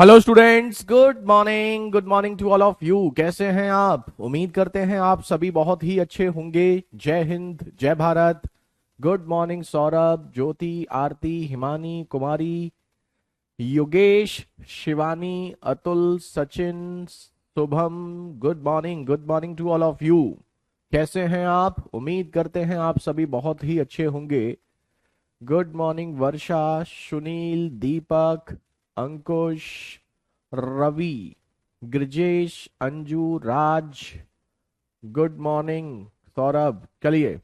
Hello students, good morning to all of you. कैसे हैं आप? उम्मीद करते हैं आप सभी बहुत ही अच्छे होंगे। जय हिंद, जय Bharat. Good morning Saurabh, Jyoti, Aarti, Himani, Kumari, Yogesh, Shivani, Atul, Sachin, Shubham. Good morning to all of you. कैसे हैं आप? उम्मीद करते हैं आप सभी बहुत ही अच्छे होंगे। Good morning Varsha, Sunil, Deepak, Ankush, Ravi, Brajesh, Anju, Raj. Good morning Saurabh. चलिए,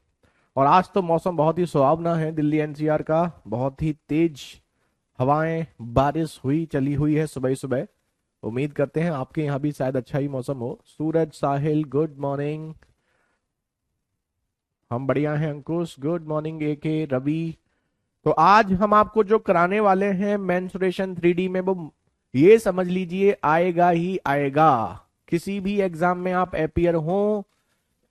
और आज तो मौसम बहुत ही सुहावना है दिल्ली एनसीआर का। बहुत ही तेज हवाएं, बारिश हुई चली हुई है सुबह सुबह। उम्मीद करते हैं आपके यहाँ भी शायद अच्छा ही मौसम हो। सूरज, साहिल, गुड मॉर्निंग। हम बढ़िया हैं। अंकुश, गुड मॉर्निंग। ए के, रवि। तो आज हम आपको जो कराने वाले हैं मेंसुरेशन 3D में, वो ये समझ लीजिए आएगा ही आएगा। किसी भी एग्जाम में आप अपियर हो,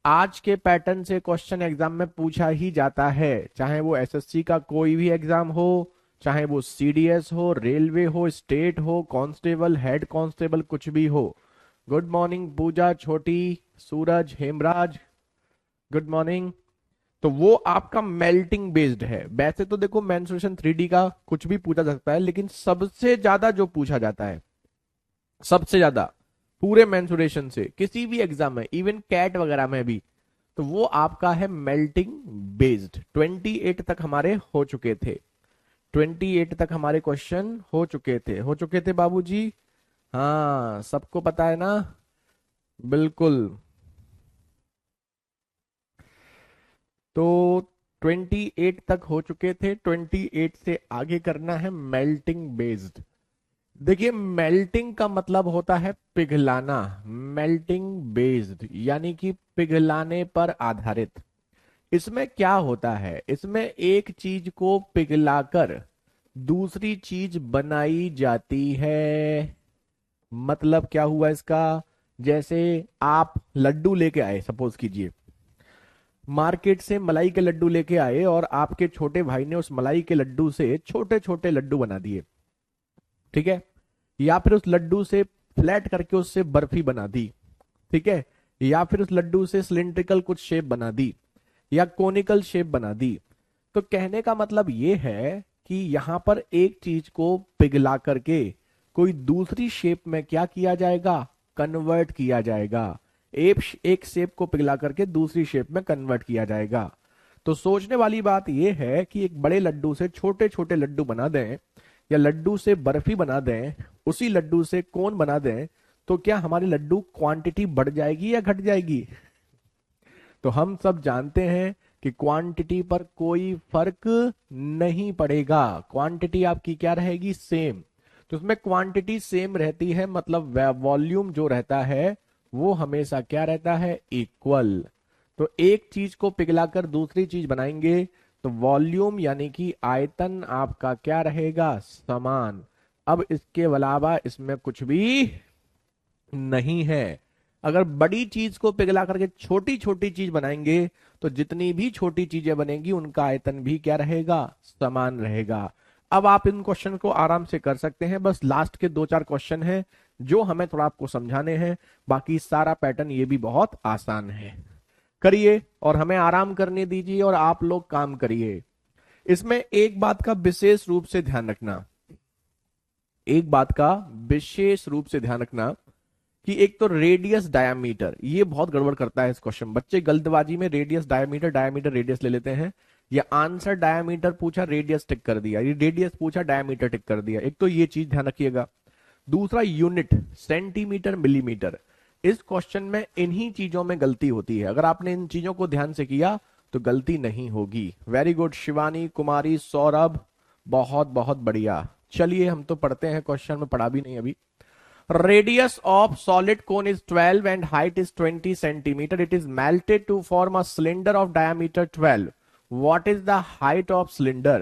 आज के पैटर्न से क्वेश्चन एग्जाम में पूछा ही जाता है। चाहे वो एसएससी का कोई भी एग्जाम हो, चाहे वो सीडीएस हो, रेलवे हो, स्टेट हो, कांस्टेबल, हेड कांस्टेबल, कुछ भी हो। गुड मॉर्निंग पूजा, छोटी, सूरज, हेमराज। Good morning. तो वो आपका मेल्टिंग बेस्ड है। वैसे तो देखो मेंस्ट्रुएशन 3D का कुछ भी पूछा जा सकता है, लेकिन सबसे ज्यादा जो पूछा जाता है, सबसे ज्यादा पूरे मेंस्ट्रुएशन से किसी भी एग्जाम में, इवन कैट वगैरह में भी, तो वो आपका है मेल्टिंग बेस्ड। 28 तक हमारे हो चुके थे। 28 तक हमारे क्वेश्चन हो चुके थे बाबूजी। हाँ, सबको पता है ना? बिल्कुल। तो 28 तक हो चुके थे, 28 से आगे करना है मेल्टिंग बेस्ड। देखिए, मेल्टिंग का मतलब होता है पिघलाना। मेल्टिंग बेस्ड यानी कि पिघलाने पर आधारित। इसमें क्या होता है, इसमें एक चीज को पिघलाकर दूसरी चीज बनाई जाती है। मतलब क्या हुआ इसका? जैसे आप लड्डू लेके आए, सपोज कीजिए मार्केट से मलाई के लड्डू लेके आए, और आपके छोटे भाई ने उस मलाई के लड्डू से छोटे छोटे लड्डू बना दिए। ठीक है? या फिर उस लड्डू से फ्लैट करके उससे बर्फी बना दी। ठीक है? या फिर उस लड्डू से सिलिंड्रिकल कुछ शेप बना दी, या कोनिकल शेप बना दी। तो कहने का मतलब ये है कि यहां पर एक चीज को पिघला करके कोई दूसरी शेप में क्या किया जाएगा? कन्वर्ट किया जाएगा। एक शेप को पिघला करके दूसरी शेप में कन्वर्ट किया जाएगा। तो सोचने वाली बात यह है कि एक बड़े लड्डू से छोटे छोटे लड्डू बना दें, या लड्डू से बर्फी बना दें, उसी लड्डू से कोन बना दें, तो क्या हमारी लड्डू क्वांटिटी बढ़ जाएगी या घट जाएगी? तो हम सब जानते हैं कि क्वांटिटी पर कोई फर्क नहीं पड़ेगा। क्वांटिटी आपकी क्या रहेगी? सेम। तो उसमें क्वांटिटी सेम रहती है, मतलब वॉल्यूम जो रहता है वो हमेशा क्या रहता है? इक्वल। तो एक चीज को पिघलाकर दूसरी चीज बनाएंगे, तो वॉल्यूम यानी कि आयतन आपका क्या रहेगा? समान। अब इसके अलावा इसमें कुछ भी नहीं है। अगर बड़ी चीज को पिघला करके छोटी छोटी चीज बनाएंगे, तो जितनी भी छोटी चीजें बनेंगी उनका आयतन भी क्या रहेगा? समान रहेगा। अब आप इन क्वेश्चन को आराम से कर सकते हैं। बस लास्ट के दो चार क्वेश्चन हैं जो हमें थोड़ा आपको समझाने हैं। बाकी सारा पैटर्न ये भी बहुत आसान है। करिए और हमें आराम करने दीजिए, और आप लोग काम करिए। इसमें एक बात का विशेष रूप से ध्यान रखना, एक बात का विशेष रूप से ध्यान रखना कि एक तो रेडियस डायामीटर, ये बहुत गड़बड़ करता है इस क्वेश्चन। बच्चे गलतबाजी में रेडियस डायामीटर, डायामीटर रेडियस ले लेते हैं। या आंसर डायामीटर पूछा, रेडियस टिक कर दिया, ये रेडियस पूछा, डायामीटर टिक कर दिया। एक तो ये चीज ध्यान रखिएगा। दूसरा, यूनिट सेंटीमीटर, मिलीमीटर। इस क्वेश्चन में इन्हीं चीजों में गलती होती है। अगर आपने इन चीजों को ध्यान से किया तो गलती नहीं होगी। वेरी गुड शिवानी, कुमारी, सौरभ, बहुत बहुत बढ़िया। चलिए हम तो पढ़ते हैं, क्वेश्चन में पढ़ा भी नहीं अभी। Radius of solid cone is 12 and height is 20 centimeter. It is melted to form a cylinder of diameter 12. What is the height of cylinder?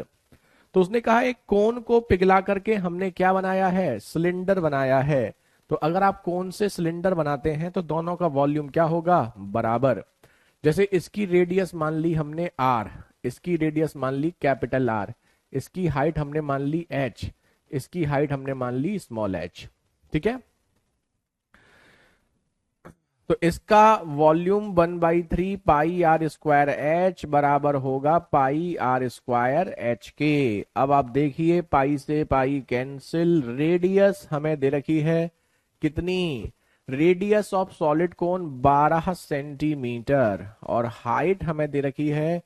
तो उसने कहा एक कोन को पिघला करके हमने क्या बनाया है? सिलेंडर बनाया है। तो अगर आप कोन से सिलेंडर बनाते हैं तो दोनों का वॉल्यूम क्या होगा? बराबर। जैसे इसकी रेडियस मान ली हमने आर, इसकी रेडियस मान ली कैपिटल आर, इसकी हाइट हमने मान ली एच, इसकी हाइट हमने मान ली स्मॉल h। ठीक है, तो इसका volume 1/3 pi r square h बराबर होगा पाई आर स्क्वायर एच के। अब आप देखिए, पाई से पाई कैंसिल, रेडियस हमें दे रखी है कितनी, radius of solid cone 12 centimetre और हाइट हमें दे रखी है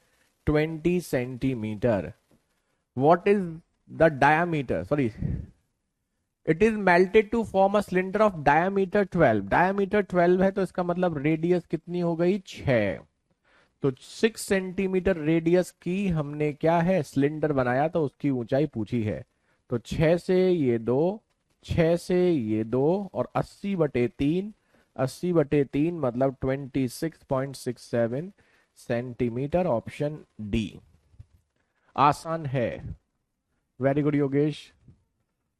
20 centimetre. What is the diameter, sorry, it is melted to form a cylinder of diameter 12, diameter 12 है तो इसका मतलब रेडियस कितनी हो गई 6। तो 6 सेंटीमीटर रेडियस की हमने क्या है सिलेंडर बनाया, तो उसकी ऊंचाई पूछी है। तो 6 से ये 2, 6 से ये 2 और 80/3, 80/3 मतलब 26.67 सेंटीमीटर। ऑप्शन डी आसान है। वेरी गुड योगेश,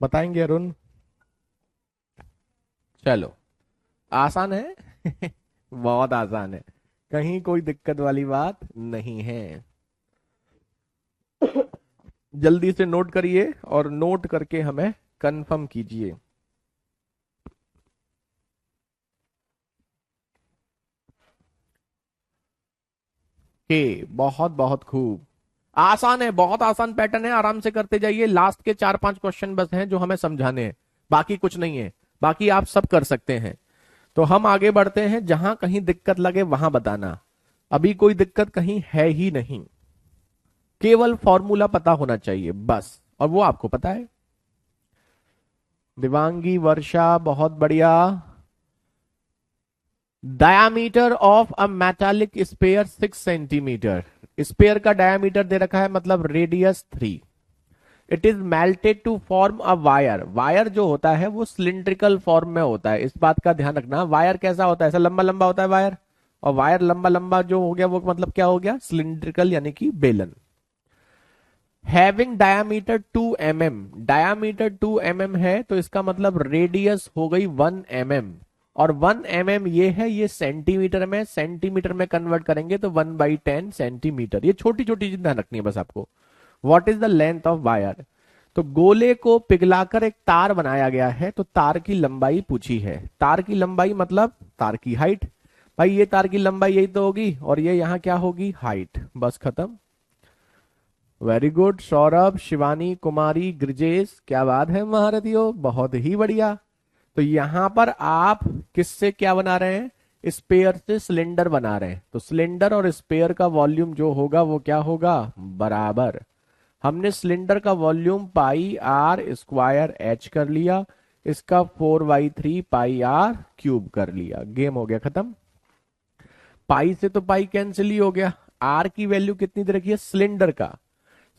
बताएंगे अरुण? चलो, आसान है बहुत आसान है, कहीं कोई दिक्कत वाली बात नहीं है। जल्दी से नोट करिए और नोट करके हमें कंफर्म कीजिए। के बहुत बहुत खूब, आसान है, बहुत आसान पैटर्न है, आराम से करते जाइए। लास्ट के 4-5 क्वेश्चन बस हैं जो हमें समझाने हैं, बाकी कुछ नहीं है, बाकी आप सब कर सकते हैं। तो हम आगे बढ़ते हैं, जहां कहीं दिक्कत लगे वहां बताना। अभी कोई दिक्कत कहीं है ही नहीं, केवल फॉर्मूला पता होना चाहिए बस, और वो आपको पता है। दिवांगी, वर्षा, बहुत बढ़िया। Diameter of a metallic sphere 6 centimetre, sphere का डायामीटर दे रखा है मतलब radius 3। It is melted to form a wire, wire जो होता है वो सिलिंड्रिकल फॉर्म में होता है, इस बात का ध्यान रखना। वायर कैसा होता है, ऐसा लंबा लंबा होता है वायर, और वायर लंबा लंबा जो हो गया वो मतलब क्या हो गया, सिलिंड्रिकल यानी कि बेलन। Having diameter 2 mm, diameter 2 mm है तो इसका मतलब रेडियस हो गई 1 mm, और 1 mm ये है, ये सेंटीमीटर में, सेंटीमीटर में कन्वर्ट करेंगे तो 1/10 सेंटीमीटर। ये छोटी छोटी चीज ध्यान रखनी है बस आपको। What is the length of wire, तो गोले को पिघलाकर एक तार बनाया गया है, तो तार की लंबाई पूछी है। तार की लंबाई मतलब तार की हाइट, भाई ये तार की लंबाई यही तो होगी, और ये यहां क्या होगी, हाइट, बस खत्म। वेरी गुड सौरभ, शिवानी, कुमारी, ग्रजेश, क्या बात है महारथियों, बहुत ही बढ़िया। तो यहां पर आप किससे क्या बना रहे हैं, स्पेयर से सिलेंडर बना रहे हैं, तो सिलेंडर और स्पेयर का वॉल्यूम जो होगा वो क्या होगा, बराबर। हमने सिलेंडर का volume pi r square h कर लिया, इसका 4/3 पाई आर क्यूब कर लिया, गेम हो गया खत्म। पाई से तो पाई कैंसिल ही हो गया। आर की वैल्यू कितनी दे रखी है सिलेंडर का,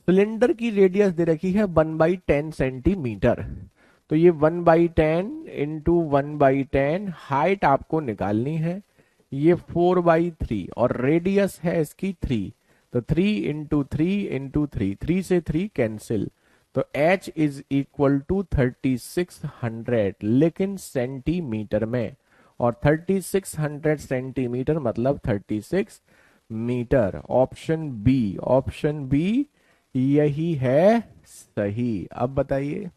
सिलेंडर की रेडियस दे रखी है 1/10 सेंटीमीटर, तो ये 1/10 इंटू 1/10, हाइट आपको निकालनी है, ये 4/3 और रेडियस है इसकी 3, तो 3 इंटू 3 इंटू 3, 3 से 3 कैंसिल, तो h इज इक्वल टू 3600, लेकिन सेंटीमीटर में, और 3600 सेंटीमीटर मतलब 36 metre. Option B, option B यही है सही। अब बताइए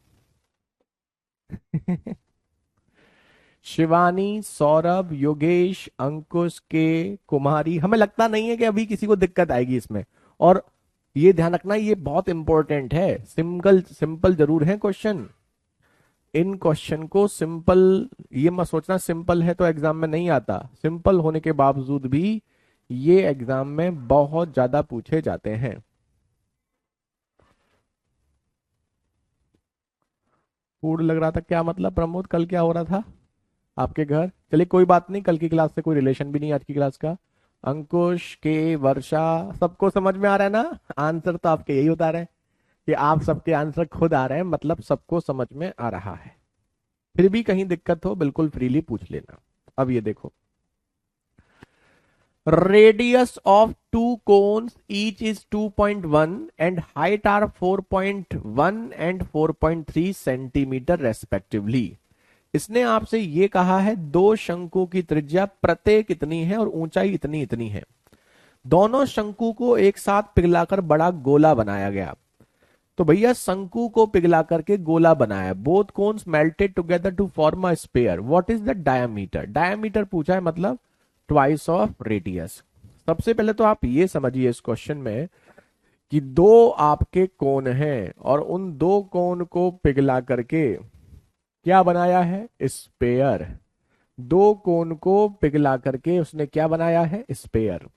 शिवानी, सौरभ, योगेश, अंकुश, के, कुमारी, हमें लगता नहीं है कि अभी किसी को दिक्कत आएगी इसमें। और ये ध्यान रखना, ये बहुत इंपॉर्टेंट है, सिंपल सिंपल जरूर है क्वेश्चन, इन क्वेश्चन को सिंपल, ये मत सोचना सिंपल है तो एग्जाम में नहीं आता, सिंपल होने के बावजूद भी ये एग्जाम में बहुत ज्यादा पूछे जाते हैं। फूड लग रहा था, क्या मतलब प्रमोद, कल क्या हो रहा था आपके घर? चलिए कोई बात नहीं, कल की क्लास से कोई रिलेशन भी नहीं आज की क्लास का। अंकुश, के, वर्षा, सबको समझ में आ रहा है ना? आंसर तो आपके यही बता रहे हैं कि आप सबके आंसर खुद आ रहे हैं, मतलब सबको समझ में आ रहा है। फिर भी कहीं दिक्कत हो बिल्कुल फ्रीली पूछ लेना। अब ये देखो, radius of two cones each is 2.1 and height are 4.1 and 4.3 centimetre respectively. इसने आपसे ये कहा है दो शंकु की त्रिज्या प्रत्येक इतनी है और ऊंचाई इतनी इतनी है। दोनों शंकु को एक साथ पिघलाकर बड़ा गोला बनाया गया। तो भैया शंकु को पिघला करके गोला बनाया, both cones melted together to form a sphere, what is the diameter, diameter पूछा है मतलब ट्वाइस ऑफ रेडियस। सबसे पहले तो आप ये समझिए इस क्वेश्चन में कि दो आपके कोन हैं और उन दो कोन को पिघला करके क्या बनाया है, स्पेयर। दो कोन को पिघला करके उसने क्या बनाया है, स्पेयर।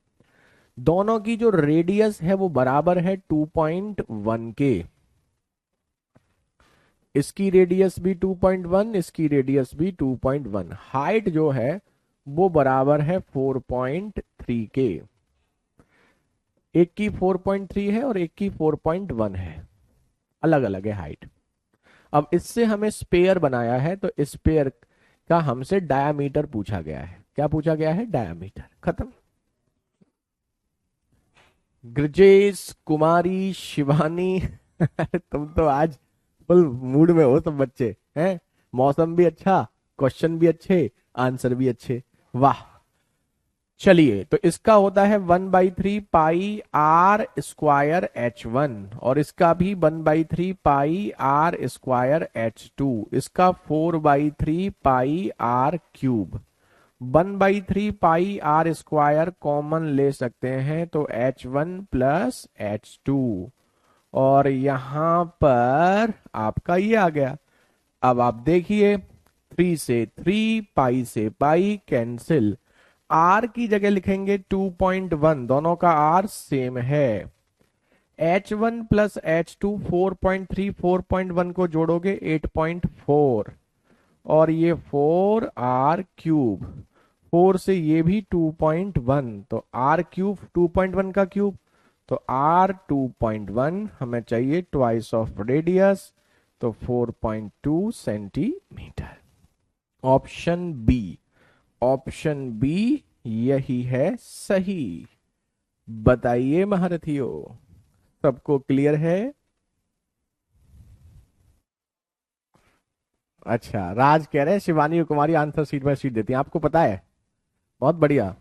दोनों की जो रेडियस है वो बराबर है 2.1 के, इसकी रेडियस भी 2.1, इसकी रेडियस भी 2.1, हाइट जो है वो बराबर है 4.3 के। एक की 4.3 है और एक की 4.1 है, अलग अलग है हाइट। अब इससे हमें स्पेयर बनाया है, तो स्पेयर का हमसे डायामीटर पूछा गया है। क्या पूछा गया है, डायामीटर। खत्म। ब्रजेश, कुमारी, शिवानी तुम तो आज फुल मूड में हो सब बच्चे हैं। मौसम भी अच्छा, क्वेश्चन भी अच्छे, आंसर भी अच्छे, वाह। चलिए, तो इसका होता है 1/3 पाई r² H1 और इसका भी 1/3 पाई r² H2, इसका 4/3 पाई r³। 1/3 पाई r² कॉमन ले सकते हैं तो H1 प्लस H2, और यहां पर आपका ये आ गया। अब आप देखिए, 3 से 3, पाई से पाई कैंसिल, आर की जगह लिखेंगे 2.1, दोनों का आर सेम है। H1 प्लस H2 4.3, 4.1 को जोड़ोगे 8.4, और ये 4r³, 4 से ये भी 2.1, तो r³ 2.1 का क्यूब, तो r2.1 हमें चाहिए ट्वाइस ऑफ रेडियस, तो 4.2 centimetre. Option B, option B यही है सही। बताइए महारथियों, सबको क्लियर है? अच्छा, राज कह रहे हैं शिवानी और Kumari answer sheet by sheet देती हैं, आपको पता है, बहुत बढ़िया।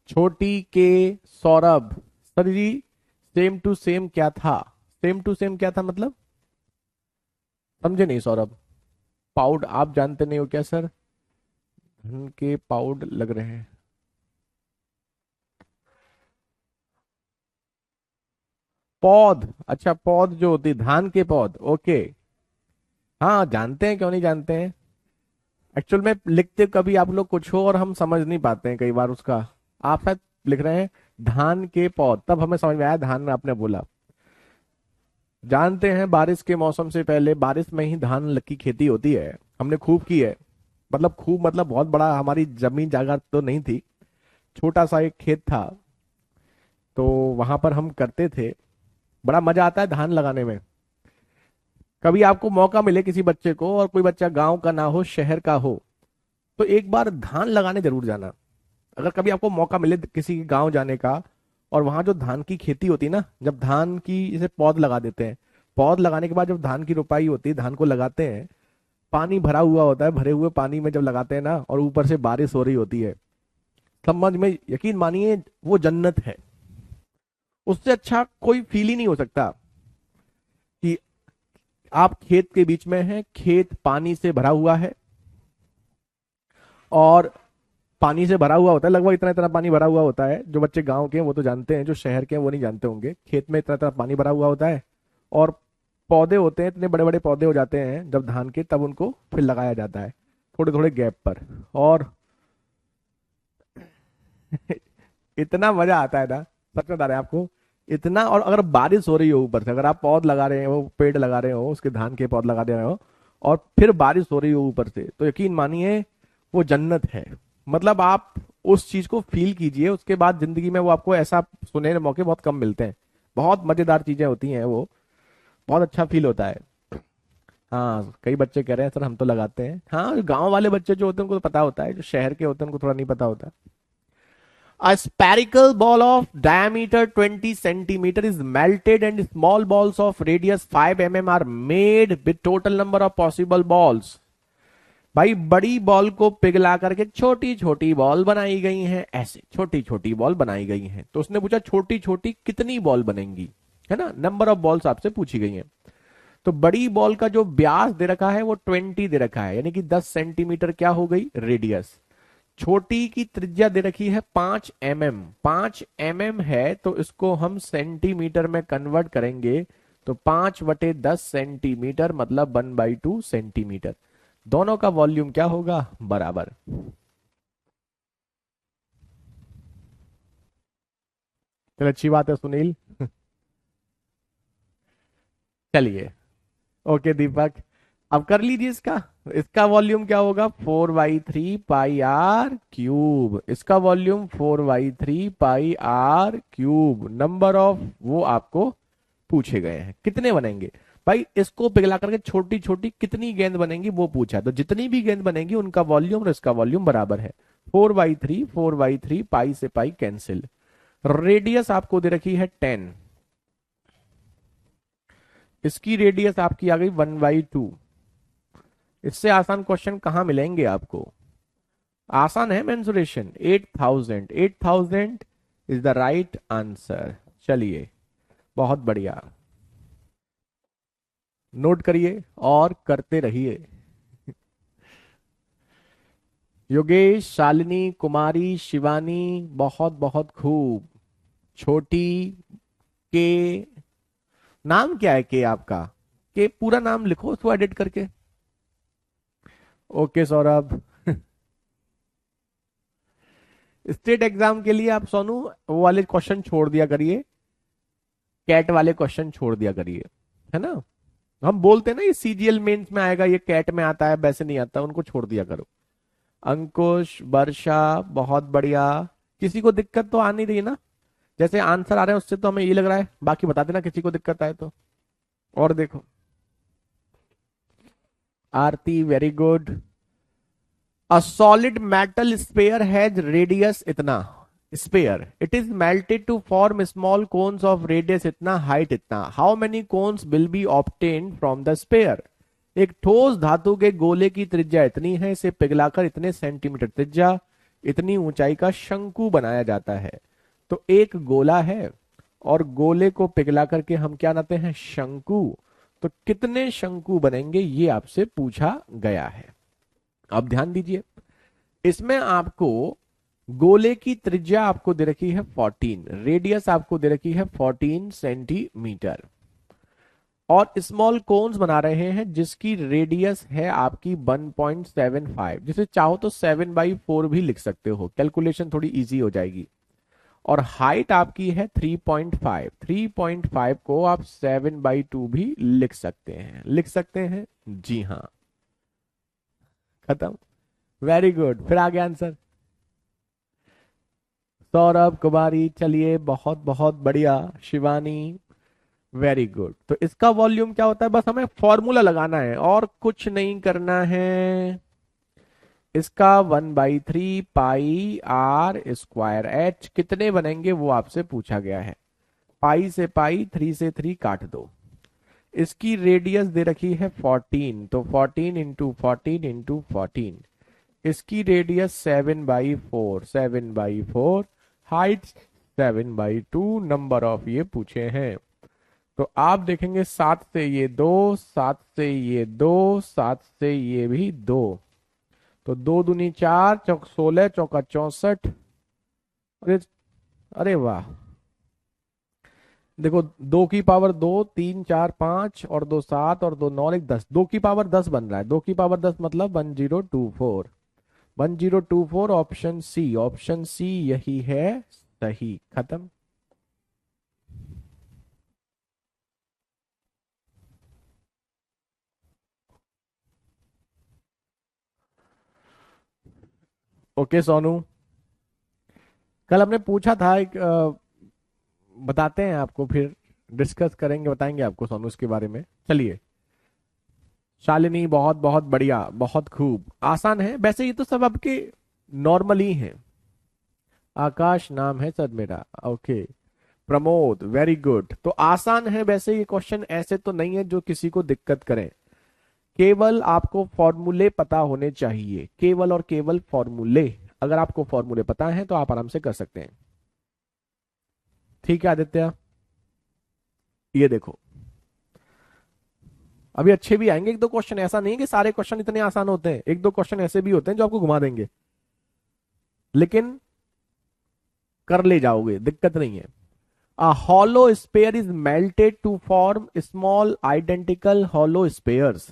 छोटी के Saurabh, sir ji same to same क्या था, सेम टू सेम क्या था मतलब समझे नहीं सौरभ। पाउड आप जानते नहीं हो क्या सर, धन के पाउड लग रहे हैं। पौध, अच्छा पौध जो होती है, धान के पौध, ओके। हाँ जानते हैं, क्यों नहीं जानते हैं। एक्चुअल में लिखते कभी आप लोग कुछ हो और हम समझ नहीं पाते हैं कई बार उसका। आप शायद लिख रहे हैं धान के पौध, तब हमें समझ में आया धान आपने बोला। जानते हैं बारिश के मौसम से पहले बारिश में ही धान की खेती होती है, हमने खूब की है। मतलब खूब मतलब बहुत बड़ा, हमारी जमीन जायदाद तो नहीं थी, छोटा सा एक खेत था, तो वहां पर हम करते थे। बड़ा मजा आता है धान लगाने में। कभी आपको मौका मिले किसी बच्चे को, और कोई बच्चा गांव का ना हो शहर का हो, तो एक बार धान लगाने जरूर जाना। अगर कभी आपको मौका मिले किसी गांव जाने का, और वहां जो धान की खेती होती है ना, जब धान की जैसे पौध लगा देते हैं, पौध लगाने के बाद जब धान की रोपाई होती है, धान को लगाते हैं, पानी भरा हुआ होता है, भरे हुए पानी में जब लगाते हैं ना, और ऊपर से बारिश हो रही होती है, समझ में, यकीन मानिए वो जन्नत है। उससे अच्छा कोई फील ही नहीं हो सकता कि आप खेत के बीच में हैं, खेत पानी से भरा हुआ है, और पानी से भरा हुआ होता है, लगभग इतना इतना पानी भरा हुआ होता है। जो बच्चे गांव के हैं वो तो जानते हैं, जो शहर के हैं वो नहीं जानते होंगे। खेत में इतना इतना पानी भरा हुआ होता है, और पौधे होते हैं, इतने बड़े बड़े पौधे हो जाते हैं जब धान के, तब उनको फिर लगाया जाता है थोड़े थोड़े गैप पर। और इतना मजा आता है ना, सच में बता रहे हैं आपको, इतना। और अगर बारिश हो रही हो ऊपर से, अगर आप पौध लगा रहे हो, पेड़ लगा रहे हो, उसके धान के पौध लगा दे रहे हो, और फिर बारिश हो रही हो ऊपर से, तो यकीन मानिए वो जन्नत है। मतलब आप उस चीज को फील कीजिए, उसके बाद जिंदगी में वो आपको ऐसा सुनहरे मौके बहुत कम मिलते हैं। बहुत मजेदार चीजें होती हैं वो, बहुत अच्छा फील होता है। हाँ, कई बच्चे कह रहे हैं सर हम तो लगाते हैं। हाँ, गांव वाले बच्चे जो होते हैं उनको तो पता होता है, जो शहर के होते हैं उनको थोड़ा नहीं पता होता। A spherical ball of diameter 20 centimeter is melted and small balls of radius 5 mm are made with total number of possible balls. भाई बड़ी बॉल को पिघला करके छोटी छोटी बॉल बनाई गई हैं, ऐसे छोटी छोटी बॉल बनाई गई हैं। तो उसने पूछा छोटी छोटी कितनी बॉल बनेंगी। है ना, नंबर ऑफ बॉल्स आपसे पूछी गई हैं। तो बड़ी बॉल का जो व्यास दे रखा है वो 20 दे रखा है, यानी कि 10 सेंटीमीटर क्या हो गई रेडियस। छोटी की त्रिज्या दे रखी है 5 mm, 5 mm है तो इसको हम सेंटीमीटर में कन्वर्ट करेंगे तो 5/10 सेंटीमीटर मतलब 1/2 सेंटीमीटर। दोनों का वॉल्यूम क्या होगा, बराबर। चलो अच्छी बात है सुनील। चलिए, ओके दीपक, अब कर लीजिए इसका। इसका वॉल्यूम क्या होगा, 4/3 पाई r क्यूब। इसका volume 4/3 pi r cube. Number of वो आपको पूछे गए हैं, कितने बनेंगे भाई। इसको पिघला करके छोटी छोटी कितनी गेंद बनेंगी वो पूछा है, तो जितनी भी गेंद बनेगी उनका वॉल्यूम और इसका वॉल्यूम बराबर है। 4/3, 4/3, पाई से पाई कैंसिल। रेडियस आपको दे रखी है 10, इसकी रेडियस आपकी आ गई 1/2। इससे आसान क्वेश्चन कहां मिलेंगे आपको, आसान है mensuration. 8000, 8000 is the right answer. चलिए, बहुत बढ़िया, नोट करिए और करते रहिए। योगेश, शालिनी, कुमारी, शिवानी, बहुत बहुत खूब। छोटी के, नाम क्या है के आपका, के पूरा नाम लिखो उसको एडिट करके। ओके सौरभ। स्टेट एग्जाम के लिए आप सोनू वो वाले क्वेश्चन छोड़ दिया करिए, कैट वाले क्वेश्चन छोड़ दिया करिए, है ना। हम बोलते हैं ना ये सीजीएल मेंस में आएगा, ये कैट में आता है, वैसे नहीं आता, उनको छोड़ दिया करो। अंकुश, वर्षा, बहुत बढ़िया। किसी को दिक्कत तो आ नहीं रही ना, जैसे आंसर आ रहे हैं उससे तो हमें ये लग रहा है, बाकी बता देना किसी को दिक्कत आए तो। और देखो, Aarti very good. A solid metal sphere has radius इतना, sphere it is melted to form small cones of radius इतना, हाइट इतना, how many cones will be obtained from the sphere. एक ठोस धातु के गोले की त्रिज्या इतनी है, इसे पिघलाकर इतने सेंटीमीटर त्रिज्या, इतनी ऊंचाई का शंकु बनाया जाता है। तो एक गोला है और गोले को पिघला करके हम क्या बनाते हैं, शंकु। तो कितने शंकु बनेंगे ये आपसे पूछा गया है। अब ध्यान दीजिए, इसमें आपको गोले की त्रिज्या आपको दे रखी है 14, रेडियस आपको दे रखी है 14 सेंटीमीटर, और स्मॉल कोन्स बना रहे हैं जिसकी रेडियस है आपकी 1.75, जिसे चाहो तो 7/4 भी लिख सकते हो, कैलकुलेशन थोड़ी इजी हो जाएगी। और हाइट आपकी है 3.5, 3.5 को आप 7/2 भी लिख सकते हैं, लिख सकते हैं, जी हाँ, खत्म। वेरी गुड, फिर आ गया आंसर। सौरभ, कुमारी, चलिए बहुत बहुत बढ़िया। Shivani, very good. तो इसका वॉल्यूम क्या होता है, बस हमें फॉर्मूला लगाना है और कुछ नहीं करना है। इसका 1/3 पाई r² कितने बनेंगे वो आपसे पूछा गया है। पाई से पाई, 3 से 3 काट दो। इसकी रेडियस दे रखी है 14, तो 14 × 14 × 14। इसकी रेडियस 7/4, 7/4, हाइट 7/2, नंबर ऑफ ये पूछे हैं। तो आप देखेंगे 7 से ये 2, 7 से ये 2, 7 से ये भी 2, तो 2 दूनी 4, चौक 16, चौका 64। अरे, अरे वाह, देखो 2 की पावर 2, 3 4 5 और 2 7 और 2 9 1 10, 2 की पावर 10 बन रहा है। 2 की पावर 10 मतलब 1024, 1024, ऑप्शन सी, ऑप्शन सी यही है सही, खत्म। ओके सोनू, कल हमने पूछा था एक बताते हैं आपको, फिर डिस्कस करेंगे, बताएंगे आपको सोनू इसके बारे में। चलिए, शालिनी, बहुत बहुत बढ़िया, बहुत खूब, आसान है वैसे, ये तो सब आपके नॉर्मल ही हैं। आकाश नाम है सर मेरा, ओके। Pramod, very good. तो आसान है वैसे ये क्वेश्चन, ऐसे तो नहीं है जो किसी को दिक्कत करें। केवल आपको फॉर्मूले पता होने चाहिए, केवल और केवल फॉर्मूले। अगर आपको फॉर्मूले पता है तो आप आराम से कर सकते हैं। ठीक है आदित्य, ये देखो, अभी अच्छे भी आएंगे एक दो क्वेश्चन, ऐसा नहीं है कि सारे क्वेश्चन इतने आसान होते हैं, एक दो क्वेश्चन ऐसे भी होते हैं जो आपको घुमा देंगे, लेकिन कर ले जाओगे, दिक्कत नहीं है। A hollow sphere is melted to form small identical hollow spheres.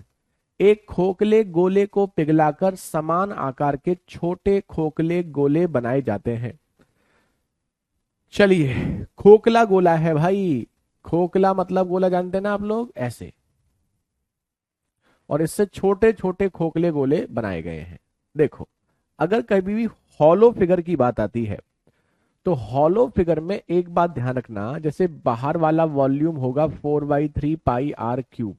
एक खोखले गोले को पिघलाकर समान आकार के छोटे खोखले गोले बनाए जाते हैं। चलिए, खोखला गोला है भाई, खोखला मतलब गोला जानते हैं ना आप लोग, ऐसे, और इससे छोटे छोटे खोखले गोले बनाए गए हैं। देखो, अगर कभी भी हॉलो फिगर की बात आती है तो हॉलो फिगर में एक बात ध्यान रखना, जैसे बाहर वाला वॉल्यूम होगा 4/3 पाई r क्यूब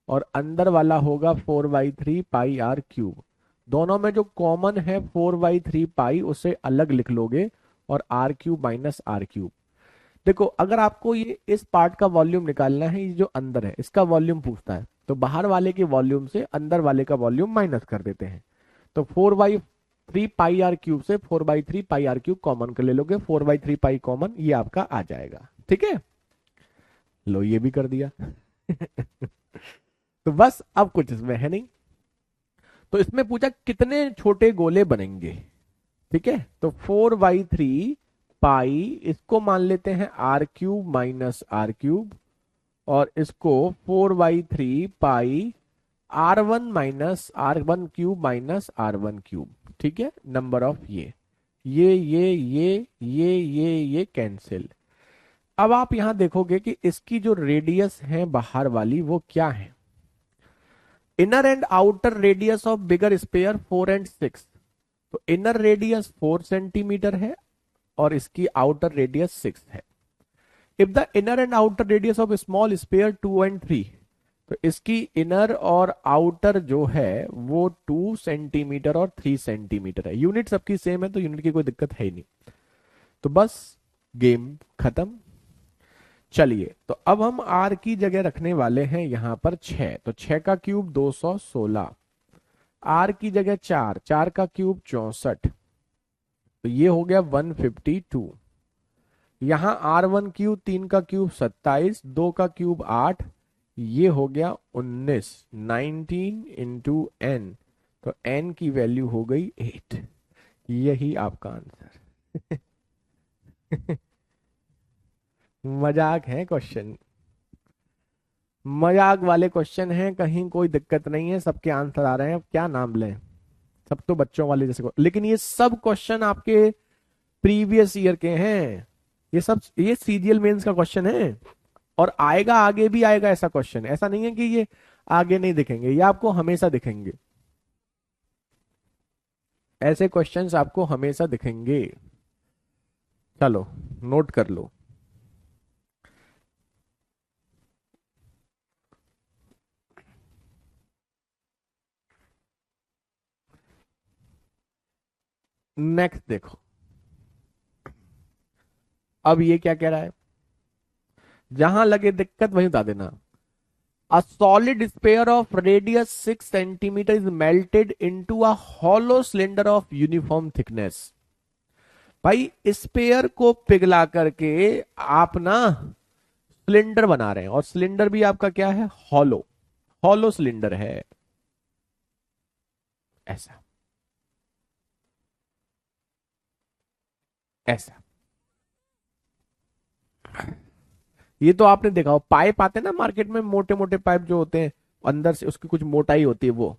और अंदर वाला होगा 4/3 पाई r क्यूब, दोनों में जो कॉमन है 4/3 पाई, उसे अलग लिख लोगे और r³ माइनस r³। देखो, अगर आपको ये इस पार्ट का वॉल्यूम निकालना है, ये जो अंदर है इसका वॉल्यूम पूछता है, तो बाहर वाले के वॉल्यूम से अंदर वाले का वॉल्यूम माइनस कर देते हैं। तो 4/3 पाई r³ से 4/3 पाई r³ कॉमन कर ले लोगे, 4/3 पाई कॉमन, ये आपका आ जाएगा। ठीक है, लो ये भी कर दिया। तो बस अब कुछ इसमें है नहीं। तो इसमें पूछा कितने छोटे गोले बनेंगे। ठीक है, तो 4/3 पाई, इसको मान लेते हैं r³ माइनस r³ और इसको 4/3 पाई r1 minus r1³ minus r1³। ठीक है, नंबर ऑफ ये कैंसिल। अब आप यहां देखोगे कि इसकी जो रेडियस है बाहर वाली वो क्या है। Inner and outer radius of bigger sphere 4 and 6, तो इनर रेडियस 4 सेंटीमीटर है और इसकी आउटर रेडियस 6 है। If the inner and outer radius of small sphere 2 and 3, तो इसकी इनर और आउटर जो है वो 2 सेंटीमीटर और 3 सेंटीमीटर है। यूनिट सबकी सेम है तो यूनिट की कोई दिक्कत है ही नहीं। तो बस गेम खत्म। चलिए, तो अब हम r की जगह रखने वाले हैं यहां पर 6, तो 6 का क्यूब 216, r की जगह 4, 4 का क्यूब 64, तो ये हो गया 152। यहां r1 क्यूब, 3 का क्यूब 27, 2 का क्यूब 8, ये हो गया 19, 19 इंटू n, तो n की वैल्यू हो गई 8। यही आपका आंसर। मजाक है क्वेश्चन, मजाक वाले क्वेश्चन हैं, कहीं कोई दिक्कत नहीं है, सबके आंसर आ रहे हैं। अब क्या नाम लें, सब तो बच्चों वाले जैसे लेकिन ये सब क्वेश्चन आपके प्रीवियस ईयर के हैं, ये सब, ये सीजीएल मेंस का क्वेश्चन है और आएगा, आगे भी आएगा ऐसा क्वेश्चन। ऐसा नहीं है कि ये आगे नहीं दिखेंगे, ये आपको हमेशा दिखेंगे, ऐसे क्वेश्चंस आपको हमेशा दिखेंगे। चलो नोट कर लो। नेक्स्ट देखो, अब ये क्या कह रहा है, जहां लगे दिक्कत वहीं बता देना। A solid sphere of radius 6 centimeter is melted into a hollow cylinder of uniform thickness. भाई, स्पेयर को पिघला करके आप ना सिलेंडर बना रहे हैं, और सिलेंडर भी आपका क्या है, हॉलो, हॉलो सिलेंडर है ऐसा, ऐसा। ये तो आपने देखा हो, पाइप आते हैं ना मार्केट में, मोटे मोटे पाइप जो होते हैं, अंदर से उसकी कुछ मोटाई होती है वो।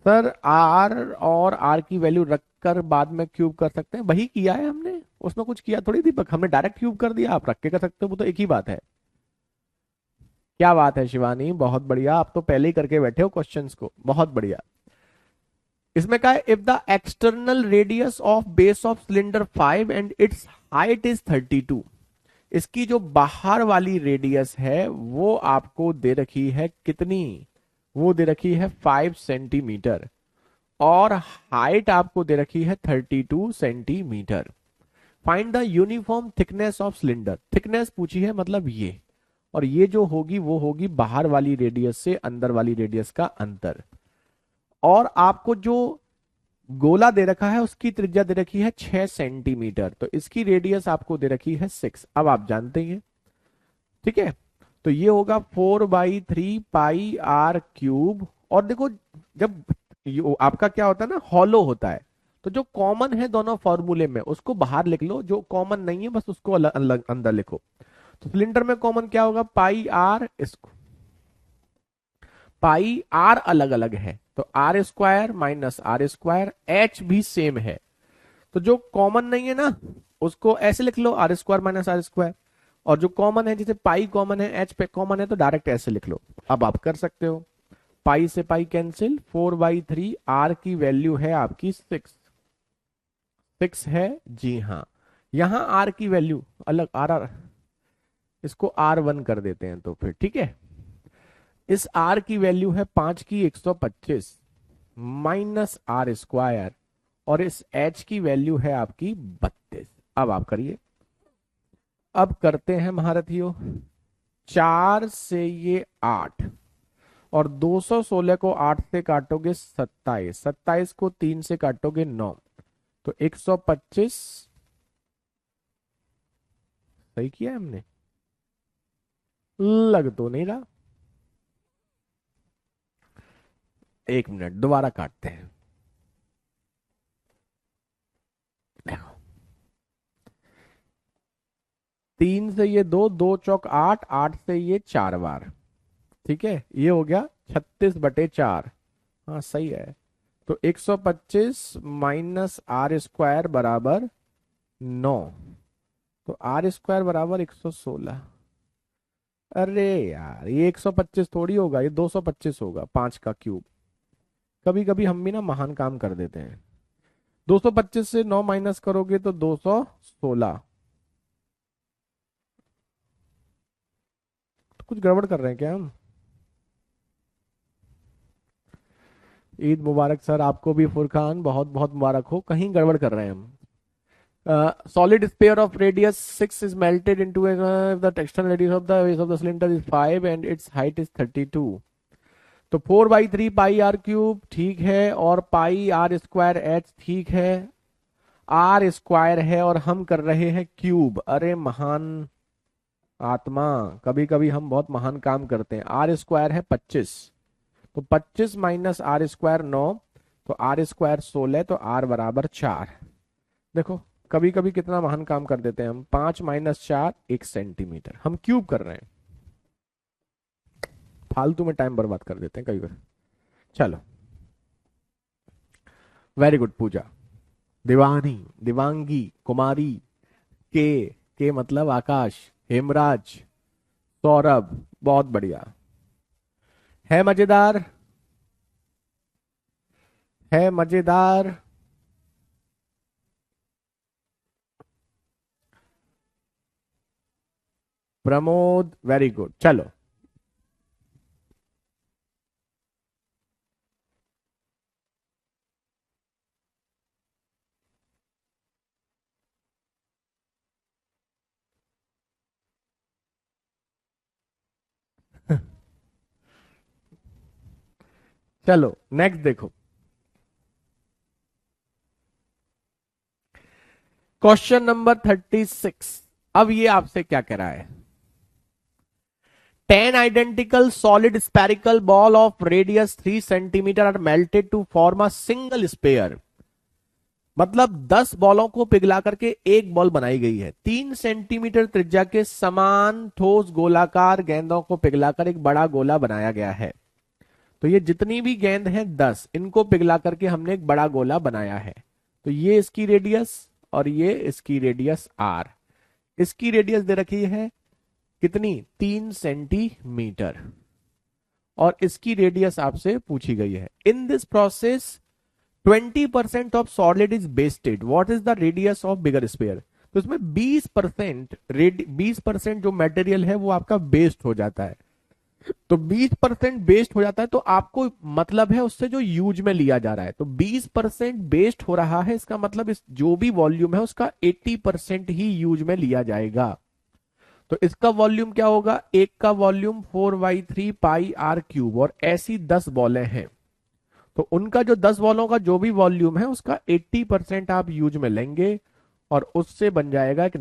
सर, आर और आर की वैल्यू रखकर बाद में क्यूब कर सकते हैं, वही किया है हमने, उसमें कुछ किया थोड़ी दीपक, हमने डायरेक्ट क्यूब कर दिया, आप रख के कर सकते हो, वो तो एक ही बात है। क्या बात है शिवानी, बहुत बढ़िया, आप तो पहले ही करके बैठे हो क्वेश्चंस को, बहुत बढ़िया। इसमें क्या है, if the external radius of base of cylinder 5 and it's height is 32, इसकी जो बाहर वाली रेडियस है वो आपको दे रखी है कितनी, वो दे रखी है 5 सेंटीमीटर और हाइट आपको दे रखी है 32 centimetre. Find the uniform thickness of cylinder, thickness पूछी है मतलब ये, और ये जो होगी वो होगी बाहर वाली रेडियस से अंदर वाली रेडियस का अंतर। और आपको जो गोला दे रखा है, उसकी त्रिज्या दे रखी है 6 सेंटीमीटर, तो इसकी रेडियस आपको दे रखी है 6। अब आप जानते हैं, ठीक है। तो ये होगा 4/3 पाई r क्यूब। और देखो, जब आपका क्या होता है ना, हॉलो होता है, तो जो कॉमन है दोनों फॉर्मूले में उसको बाहर लिख लो, जो कॉमन नहीं है बस उसको अलग अलग अंदर लिखो। तो सिलेंडर में कॉमन क्या होगा, पाई आर, इसको पाई आर अलग अलग है तो r square minus are square, h भी सेम है, तो जो कॉमन नहीं है ना उसको ऐसे लिख लो, R square minus are square. और जो कॉमन है, जैसे पाई कॉमन है, एच पे कॉमन है, तो डायरेक्ट ऐसे लिख लो। अब आप कर सकते हो, पाई से पाई कैंसिल, 4/3, आर की वैल्यू है आपकी 6। 6 है, जी हाँ। यहां आर की वैल्यू अलग, आर इसको R1 कर देते हैं तो फिर ठीक है। इस R की वैल्यू है 5 की 125 माइनस आर स्क्वायर, और इस H की वैल्यू है आपकी 32। अब आप करिए, अब करते हैं महारथियों। 4 से ये 8, और 216 को 8 से काटोगे 27, 27 को 3 से काटोगे 9, तो 125। सही किया है हमने? लग तो नहीं रहा। एक मिनट, दोबारा काटते हैं। देखो, 3 से ये 2, 2 चौक 8, 8 से ये 4 बार, ठीक है, ये हो गया 36/4। हाँ सही है। तो 125 माइनस आर स्क्वायर बराबर 9, तो आर स्क्वायर बराबर 116। अरे यार, ये 125 थोड़ी होगा, ये 225 होगा, 5 का क्यूब। कभी कभी हम भी ना महान काम कर देते हैं। 225 से 9 माइनस करोगे तो 216। तो कुछ गड़बड़ कर रहे हैं क्या हम? ईद मुबारक सर, आपको भी फुरकान बहुत बहुत मुबारक हो। कहीं गड़बड़ कर रहे हैं हम। Solid sphere of radius 6 is melted into the external radius of the base of the cylinder is 5 and its height is 32। तो 4/3 पाई r क्यूब ठीक है, और पाई आर स्क्वायर एच ठीक है, आर स्क्वायर है, और हम कर रहे हैं क्यूब। अरे महान आत्मा, कभी कभी हम बहुत महान काम करते हैं। आर स्क्वायर है 25, तो 25 माइनस आर स्क्वायर 9, तो आर स्क्वायर 16, तो आर बराबर 4। देखो, कभी कभी कितना महान काम कर देते हैं हम। 5 - 4, 1 सेंटीमीटर, हम क्यूब कर रहे हैं। फालतू में टाइम बर्बाद कर देते हैं कभी कभी। चलो, वेरी गुड पूजा। दिवानी, दिवांगी, कुमारी, के मतलब आकाश, हेमराज, सौरभ, बहुत बढ़िया। है मजेदार, है मजेदार। Pramod, very good. चलो, चलो नेक्स्ट देखो। Question number 36। अब ये आपसे क्या कह रहा है? 10 identical solid spherical ball of radius 3 centimeter are melted to form a single sphere। मतलब 10 बॉलों को पिघला करके एक बॉल बनाई गई है। 3 सेंटीमीटर त्रिज्या के समान ठोस गोलाकार गेंदों को पिघलाकर एक बड़ा गोला बनाया गया है। तो ये जितनी भी गेंद है 10, इनको पिघला करके हमने एक बड़ा गोला बनाया है। तो ये इसकी रेडियस, और ये इसकी रेडियस आर। इसकी रेडियस दे रखी है कितनी, 3 सेंटीमीटर, और इसकी रेडियस आपसे पूछी गई है। इन this process 20% of solid is vested, what is the radius of bigger sphere. तो इसमें 20%, 20% जो मटेरियल है वो आपका बेस्ड हो जाता है। तो 20% बेस्ड हो जाता है, तो आपको मतलब है उससे जो यूज में लिया जा रहा है। तो 20% बेस्ड हो रहा है, इसका मतलब इस जो भी वॉल्यूम है उसका 80% ही यूज में लिया जाएगा। तो इसका वॉल्यूम क्या होगा, एक का वॉल्यूम 4/3 पाई r क्यूब, और ऐसी 10 बॉलें हैं। तो उनका जो 10 बॉलों का जो भी वॉल्यूम है उसका 80% आप यूज में लेंगे और उससे बन जाएगा एक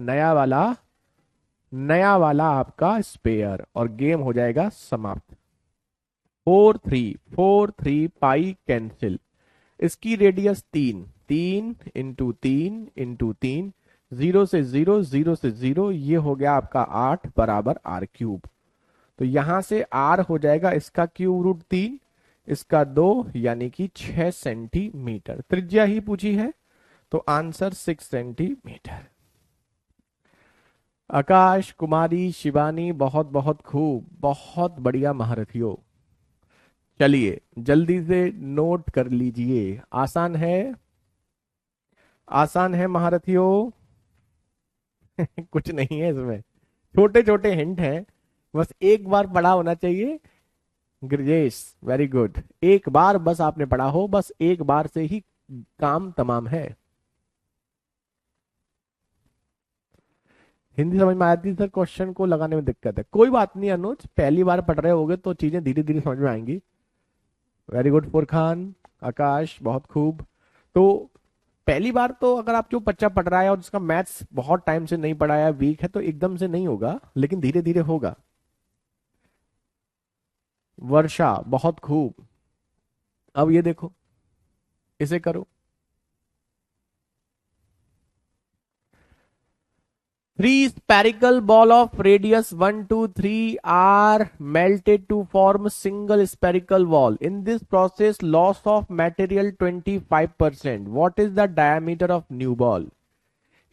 नया वाला आपका स्पेयर और गेम हो जाएगा समाप्त। 4 3 पाई कैंसिल। इसकी रेडियस 3 3 इंटू 3 जीरो से जीरो, जीरो से जीरो, ये हो गया आपका 8 बराबर r³। तो यहां से r हो जाएगा इसका क्यूब रूट 3, इसका 2 यानी कि 6 सेंटीमीटर। त्रिज्या ही पूछी है तो आंसर 6 सेंटीमीटर। आकाश, कुमारी, शिवानी, बहुत बहुत खूब, बहुत बढ़िया महारथियों। चलिए जल्दी से नोट कर लीजिए। आसान है, आसान है महारथियों। कुछ नहीं है इसमें, छोटे छोटे हिंट हैं, बस एक बार पढ़ा होना चाहिए। Girjesh, very good. एक बार बस आपने पढ़ा हो, बस एक बार से ही काम तमाम है। हिंदी समझ में आती है सर, क्वेश्चन को लगाने में दिक्कत है, कोई बात नहीं अनुज, पहली बार पढ़ रहे होगे तो चीजें धीरे धीरे समझ में आएंगी। वेरी गुड फुरखान, आकाश, बहुत खूब। तो पहली बार तो अगर आप जो बच्चा पढ़ रहा है और उसका मैथ्स बहुत टाइम से नहीं पढ़ा है, वीक है, तो एकदम से नहीं होगा, लेकिन धीरे धीरे होगा। वर्षा, बहुत खूब। अब ये देखो, इसे करो। 3 spherical ball of radius 1 2 3 are melted to form single spherical ball. In this process, loss of material 25%. What is the diameter of new ball?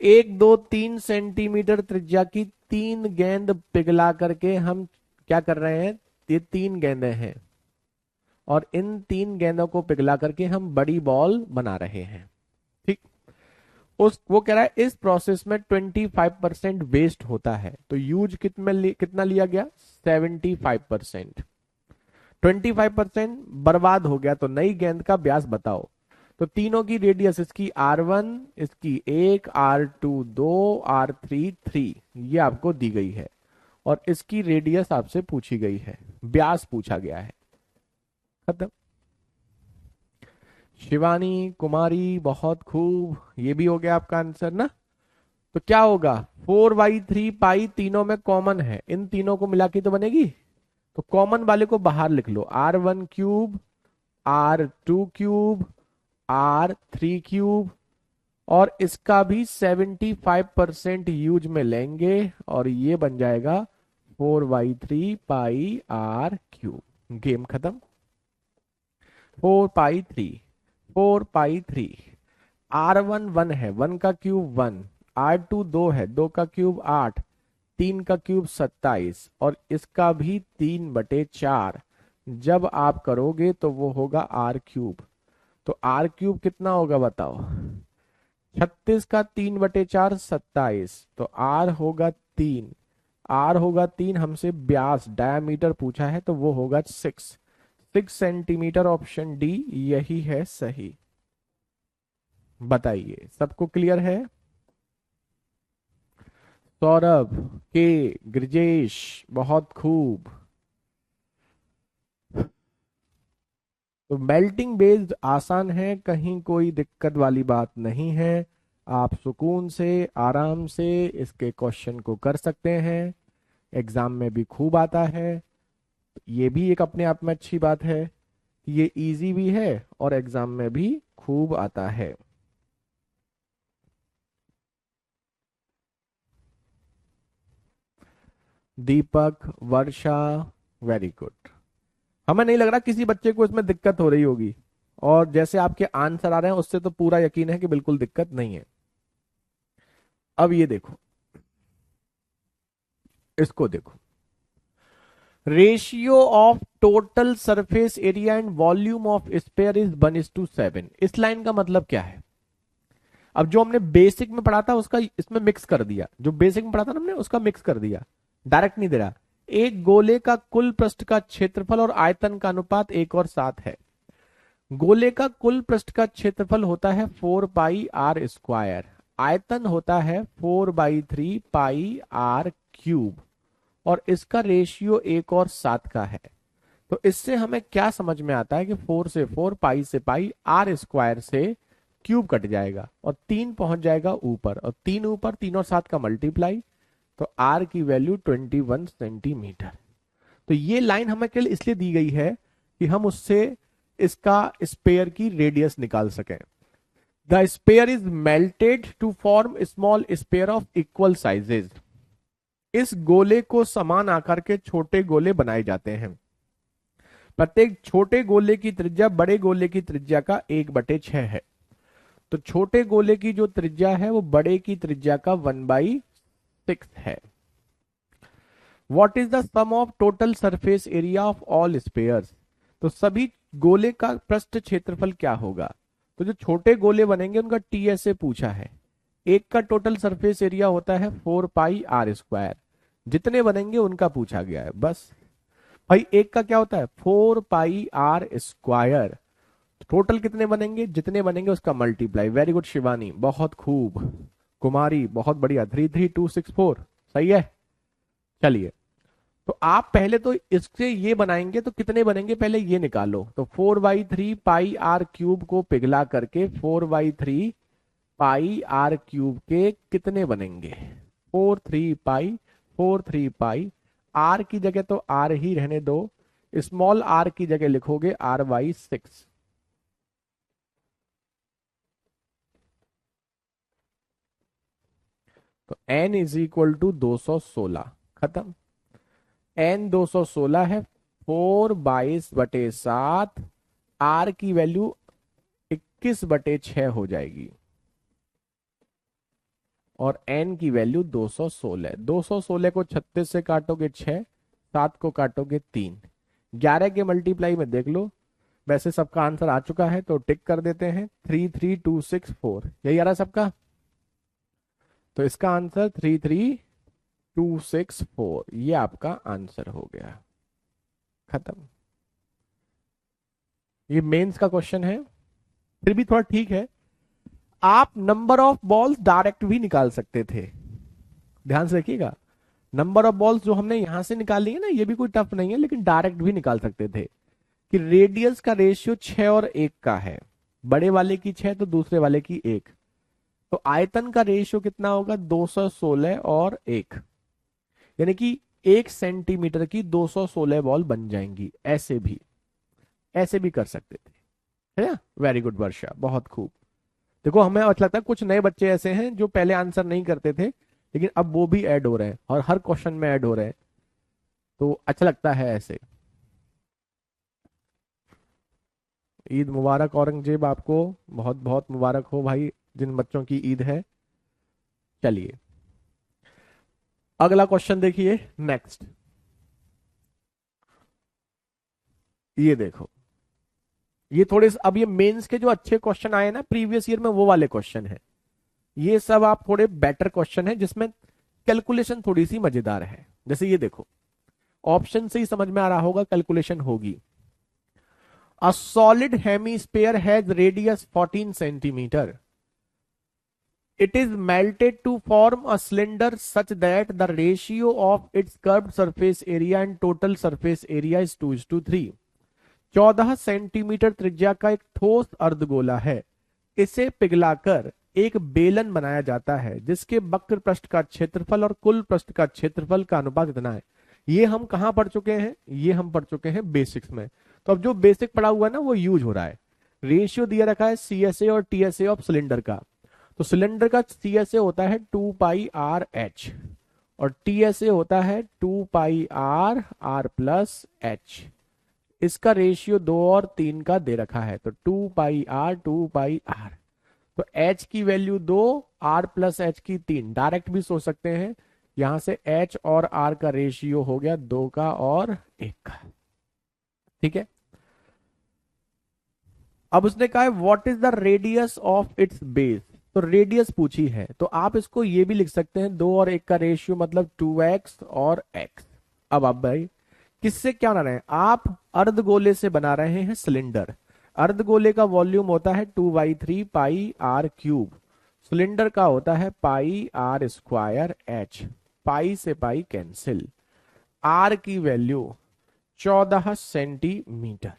1 2 3 centimetre त्रिज्या की 3 गेंद पिघला करके हम क्या कर रहे हैं, ये 3 गेंदें हैं और इन 3 गेंदों को पिघला करके हम बड़ी बॉल बना रहे हैं। ठीक, उस वो कह रहा है इस प्रोसेस में 25% वेस्ट होता है, तो यूज कितना लिया गया, 75%। 25% बर्बाद हो गया, तो नई गेंद का व्यास बताओ। तो तीनों की रेडियस, इसकी r1, इसकी 1, r2 2, r3 3, ये आपको दी गई है और इसकी रेडियस आपसे पूछी गई है, व्यास पूछा गया है। खत्म। शिवानी, कुमारी, बहुत खूब, ये भी हो गया आपका आंसर ना। तो क्या होगा, 4/3 पाई तीनों में कॉमन है, इन तीनों को मिला के तो बनेगी, तो कॉमन वाले को बाहर लिख लो, r1³ r2³ r3³ और इसका भी 75% यूज में लेंगे और ये बन जाएगा 4/3 पाई r³। गेम खत्म। 4/3, 4/3, r1 1 है, 1 का क्यूब 1, r2 2 है, 2 का क्यूब 8, 3 का क्यूब 27 और इसका भी 3/4। जब आप करोगे तो वो होगा r³। तो r³ कितना होगा बताओ, 36 का 3/4 27, तो r होगा 3, r होगा 3, हमसे व्यास डायमीटर पूछा है तो वो होगा 6 सेंटीमीटर। ऑप्शन डी यही है सही। बताइए, सबको क्लियर है? सौरभ के, गिरजेश, बहुत खूब। तो मेल्टिंग बेस्ड आसान है, कहीं कोई दिक्कत वाली बात नहीं है, आप सुकून से आराम से इसके क्वेश्चन को कर सकते हैं, एग्जाम में भी खूब आता है। ये भी एक अपने आप में अच्छी बात है, ये इजी भी है और एग्जाम में भी खूब आता है। दीपक, वर्षा, वेरी गुड। हमें नहीं लग रहा किसी बच्चे को इसमें दिक्कत हो रही होगी, और जैसे आपके आंसर आ रहे हैं उससे तो पूरा यकीन है कि बिल्कुल दिक्कत नहीं है। अब ये देखो, इसको देखो, ratio of total surface area and volume of sphere is 1:7। इस लाइन का मतलब क्या है? अब जो हमने बेसिक में पढ़ा था उसका इसमें मिक्स कर दिया, जो बेसिक में पढ़ा था ना हमने उसका मिक्स कर दिया, डायरेक्ट नहीं दे रहा। एक गोले का कुल पृष्ठ का क्षेत्रफल और आयतन का अनुपात 1 और 7 है। गोले का कुल पृष्ठ का क्षेत्रफल होता है 4 पाई r², आयतन होता है 4/3 पाई r³ और इसका रेशियो 1 और 7 का है। तो इससे हमें क्या समझ में आता है कि 4 से 4, पाई से पाई, आर स्क्वायर से क्यूब कट जाएगा और 3 पहुंच जाएगा ऊपर, और 3 ऊपर, 3 और 7 का मल्टीप्लाई, तो आर की वैल्यू 21 सेंटीमीटर। तो ये लाइन हमें केवल इसलिए दी गई है कि हम उससे इसका स्पेयर की रेडियस निकाल सकें। The sphere is melted to form small sphere of equal sizes. इस गोले को समान आकार के छोटे गोले बनाए जाते हैं। प्रत्येक छोटे गोले की त्रिज्या बड़े गोले की त्रिज्या का 1/6 है। तो छोटे गोले की जो त्रिज्या है वो बड़े की त्रिज्या का 1/6 है। What is the sum of total surface area of all spheres. तो सभी गोले का पृष्ठ क्षेत्रफल क्या होगा। तो जो छोटे गोले बनेंगे उनका टीएसए पूछा है। एक का टोटल सरफेस एरिया होता है 4 पाई आर स्क्वायर, जितने बनेंगे उनका पूछा गया है बस। भाई एक का क्या होता है 4 पाई आर स्क्वायर, टोटल कितने बनेंगे, जितने बनेंगे उसका मल्टीप्लाई। वेरी गुड शिवानी, बहुत खूब। कुमारी बहुत बढ़िया, 33264 सही है। चलिए, तो आप पहले तो इससे ये बनाएंगे तो कितने बनेंगे पहले ये निकालो। तो 4/3 पाई आर क्यूब को पिघला करके 4/3 पाई आर क्यूब के कितने बनेंगे, 4 3 पाई आर की जगह तो आर ही रहने दो, स्मॉल आर की जगह लिखोगे R/6। तो n इज इक्वल टू 216, खत्म। n 216 है, 4/22/7, आर की वैल्यू 21/6 हो जाएगी और n की वैल्यू 216। 216 को 36 से काटोगे 6, 7 को काटोगे 3, 11 के मल्टीप्लाई में देख लो। वैसे सबका आंसर आ चुका है तो टिक कर देते हैं, 33264 यही आ रहा है सबका। तो इसका आंसर 33264, ये आपका आंसर हो गया, खत्म। ये मेंस का क्वेश्चन है, फिर भी थोड़ा ठीक है। आप नंबर ऑफ बॉल्स डायरेक्ट भी निकाल सकते थे, ध्यान से रखिएगा। नंबर ऑफ बॉल्स जो हमने यहां से निकाली है ना, ये भी कोई टफ नहीं है, लेकिन डायरेक्ट भी निकाल सकते थे कि रेडियस का रेशियो 6 और 1 का है, बड़े वाले की 6 तो दूसरे वाले की 1, तो आयतन का रेशियो कितना होगा 216 और 1, यानी कि 1 सेंटीमीटर की 216 बॉल बन जाएंगी। ऐसे भी कर सकते थे, है ना। वेरी गुड वर्षा, बहुत खूब। देखो हमें अच्छा लगता है कुछ नए बच्चे ऐसे हैं जो पहले आंसर नहीं करते थे, लेकिन अब वो भी ऐड हो रहे हैं और हर क्वेश्चन में ऐड हो रहे हैं, तो अच्छा लगता है ऐसे। ईद मुबारक औरंगजेब, आपको बहुत बहुत मुबारक हो भाई, जिन बच्चों की ईद है। चलिए अगला क्वेश्चन देखिए, नेक्स्ट। ये देखो, ये थोड़े अब ये मेंस के जो अच्छे क्वेश्चन आए ना प्रीवियस ईयर में, वो वाले क्वेश्चन है। ये सब आप थोड़े बेटर क्वेश्चन है जिसमें कैलकुलेशन थोड़ी सी मजेदार है। जैसे ये देखो, ऑप्शन से ही समझ में आ रहा होगा कैलकुलेशन होगी। A solid hemisphere has radius 14 centimetre. It is melted to form a cylinder such that the ratio of its curved surface area and total surface area is 2:3। 14 centimetre त्रिज्या का एक ठोस अर्धगोला है। इसे पिघलाकर एक बेलन बनाया जाता है जिसके वक्र पृष्ठ का क्षेत्रफल और कुल पृष्ठ का क्षेत्रफल का अनुपात इतना है। ये हम कहां पढ़ चुके हैं, ये हम पढ़ चुके हैं बेसिक्स में। तो अब जो बेसिक पढ़ा हुआ है ना वो यूज हो रहा है। रेशियो दिया रखा है सीएसए और टीएसए ऑफ सिलेंडर का। तो सिलेंडर का सीएसए होता है 2πRH और टीएसए होता है 2πR+H। इसका रेशियो 2 और 3 का दे रखा है, तो 2πR। तो H की वैल्यू 2, R+H की 3, डायरेक्ट भी सोच सकते हैं। यहां से H और R का रेशियो हो गया 2 का और 1 का, ठीक है। अब उसने कहा है what is the radius of its base. तो रेडियस पूछी है, तो आप इसको ये भी लिख सकते हैं 2 और 1 का रेशियो मतलब 2x और x। अब आप भाई किससे क्या बना रहे हैं, आप अर्धगोले से बना रहे हैं सिलेंडर। अर्धगोले का वॉल्यूम होता है 2/3 पाई आर क्यूब, सिलेंडर का होता है पाई आर स्क्वायर एच। पाई से पाई कैंसिल, आर की वैल्यू 14 सेंटीमीटर।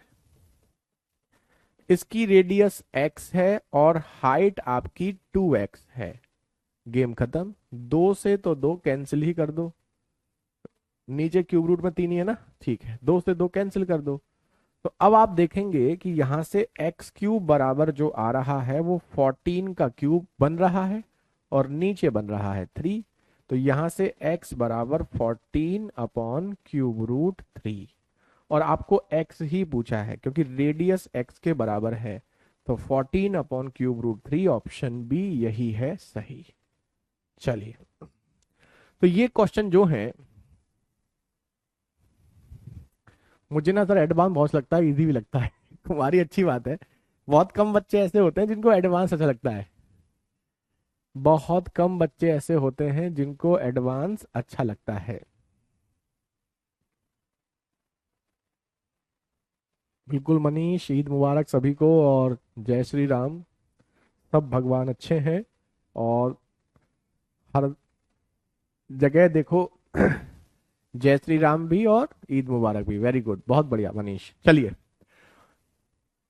इसकी रेडियस x है और हाइट आपकी 2x है। गेम खत्म। 2 से तो 2 कैंसिल ही कर दो, नीचे क्यूब रूट में 3 ही है ना, ठीक है, 2 से 2 कैंसिल कर दो। तो अब आप देखेंगे कि यहां से एक्स क्यूब बराबर जो आ रहा है वो 14 का क्यूब बन रहा है और नीचे बन रहा है 3। तो यहां से x बराबर 14 अपॉन क्यूब रूट 3। और आपको x ही पूछा है क्योंकि रेडियस x के बराबर है, तो 14 upon cube root 3 option B यही है सही। चलिए, तो ये क्वेश्चन जो है मुझे ना सर एडवांस बहुत लगता है, इजी भी लगता है। तुम्हारी अच्छी बात है। बहुत कम बच्चे ऐसे होते हैं जिनको एडवांस अच्छा लगता है। बहुत कम बच्चे ऐसे होते हैं जिनको एडवांस अच्छा लगता है। बिल्कुल मनीष, ईद मुबारक सभी को और जय श्री राम। सब भगवान अच्छे हैं और हर जगह देखो जय श्री राम भी और ईद मुबारक भी। वेरी गुड, बहुत बढ़िया मनीष। चलिए,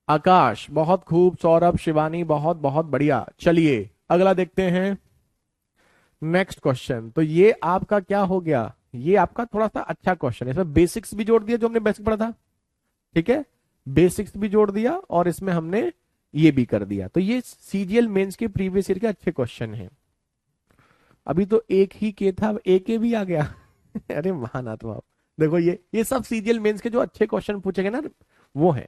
आकाश बहुत खूब, सौरभ शिवानी बहुत बहुत बढ़िया। चलिए अगला देखते हैं। नेक्स्ट क्वेश्चन, तो ये आपका क्या हो गया, ये आपका थोड़ा सा अच्छा क्वेश्चन है, इसमें बेसिक्स भी जोड़ दिया जो हमने बेसिक पढ़ा था, ठीक है, बेसिक्स भी जोड़ दिया और इसमें हमने ये भी कर दिया। तो ये सीजीएल मेंस के प्रीवियस ईयर के अच्छे क्वेश्चन हैं। अभी तो एक ही के था, एक के भी आ गया। अरे महान आत्मा आप। देखो ये सब सीजीएल मेंस के जो अच्छे क्वेश्चन पूछे गए ना, वो है।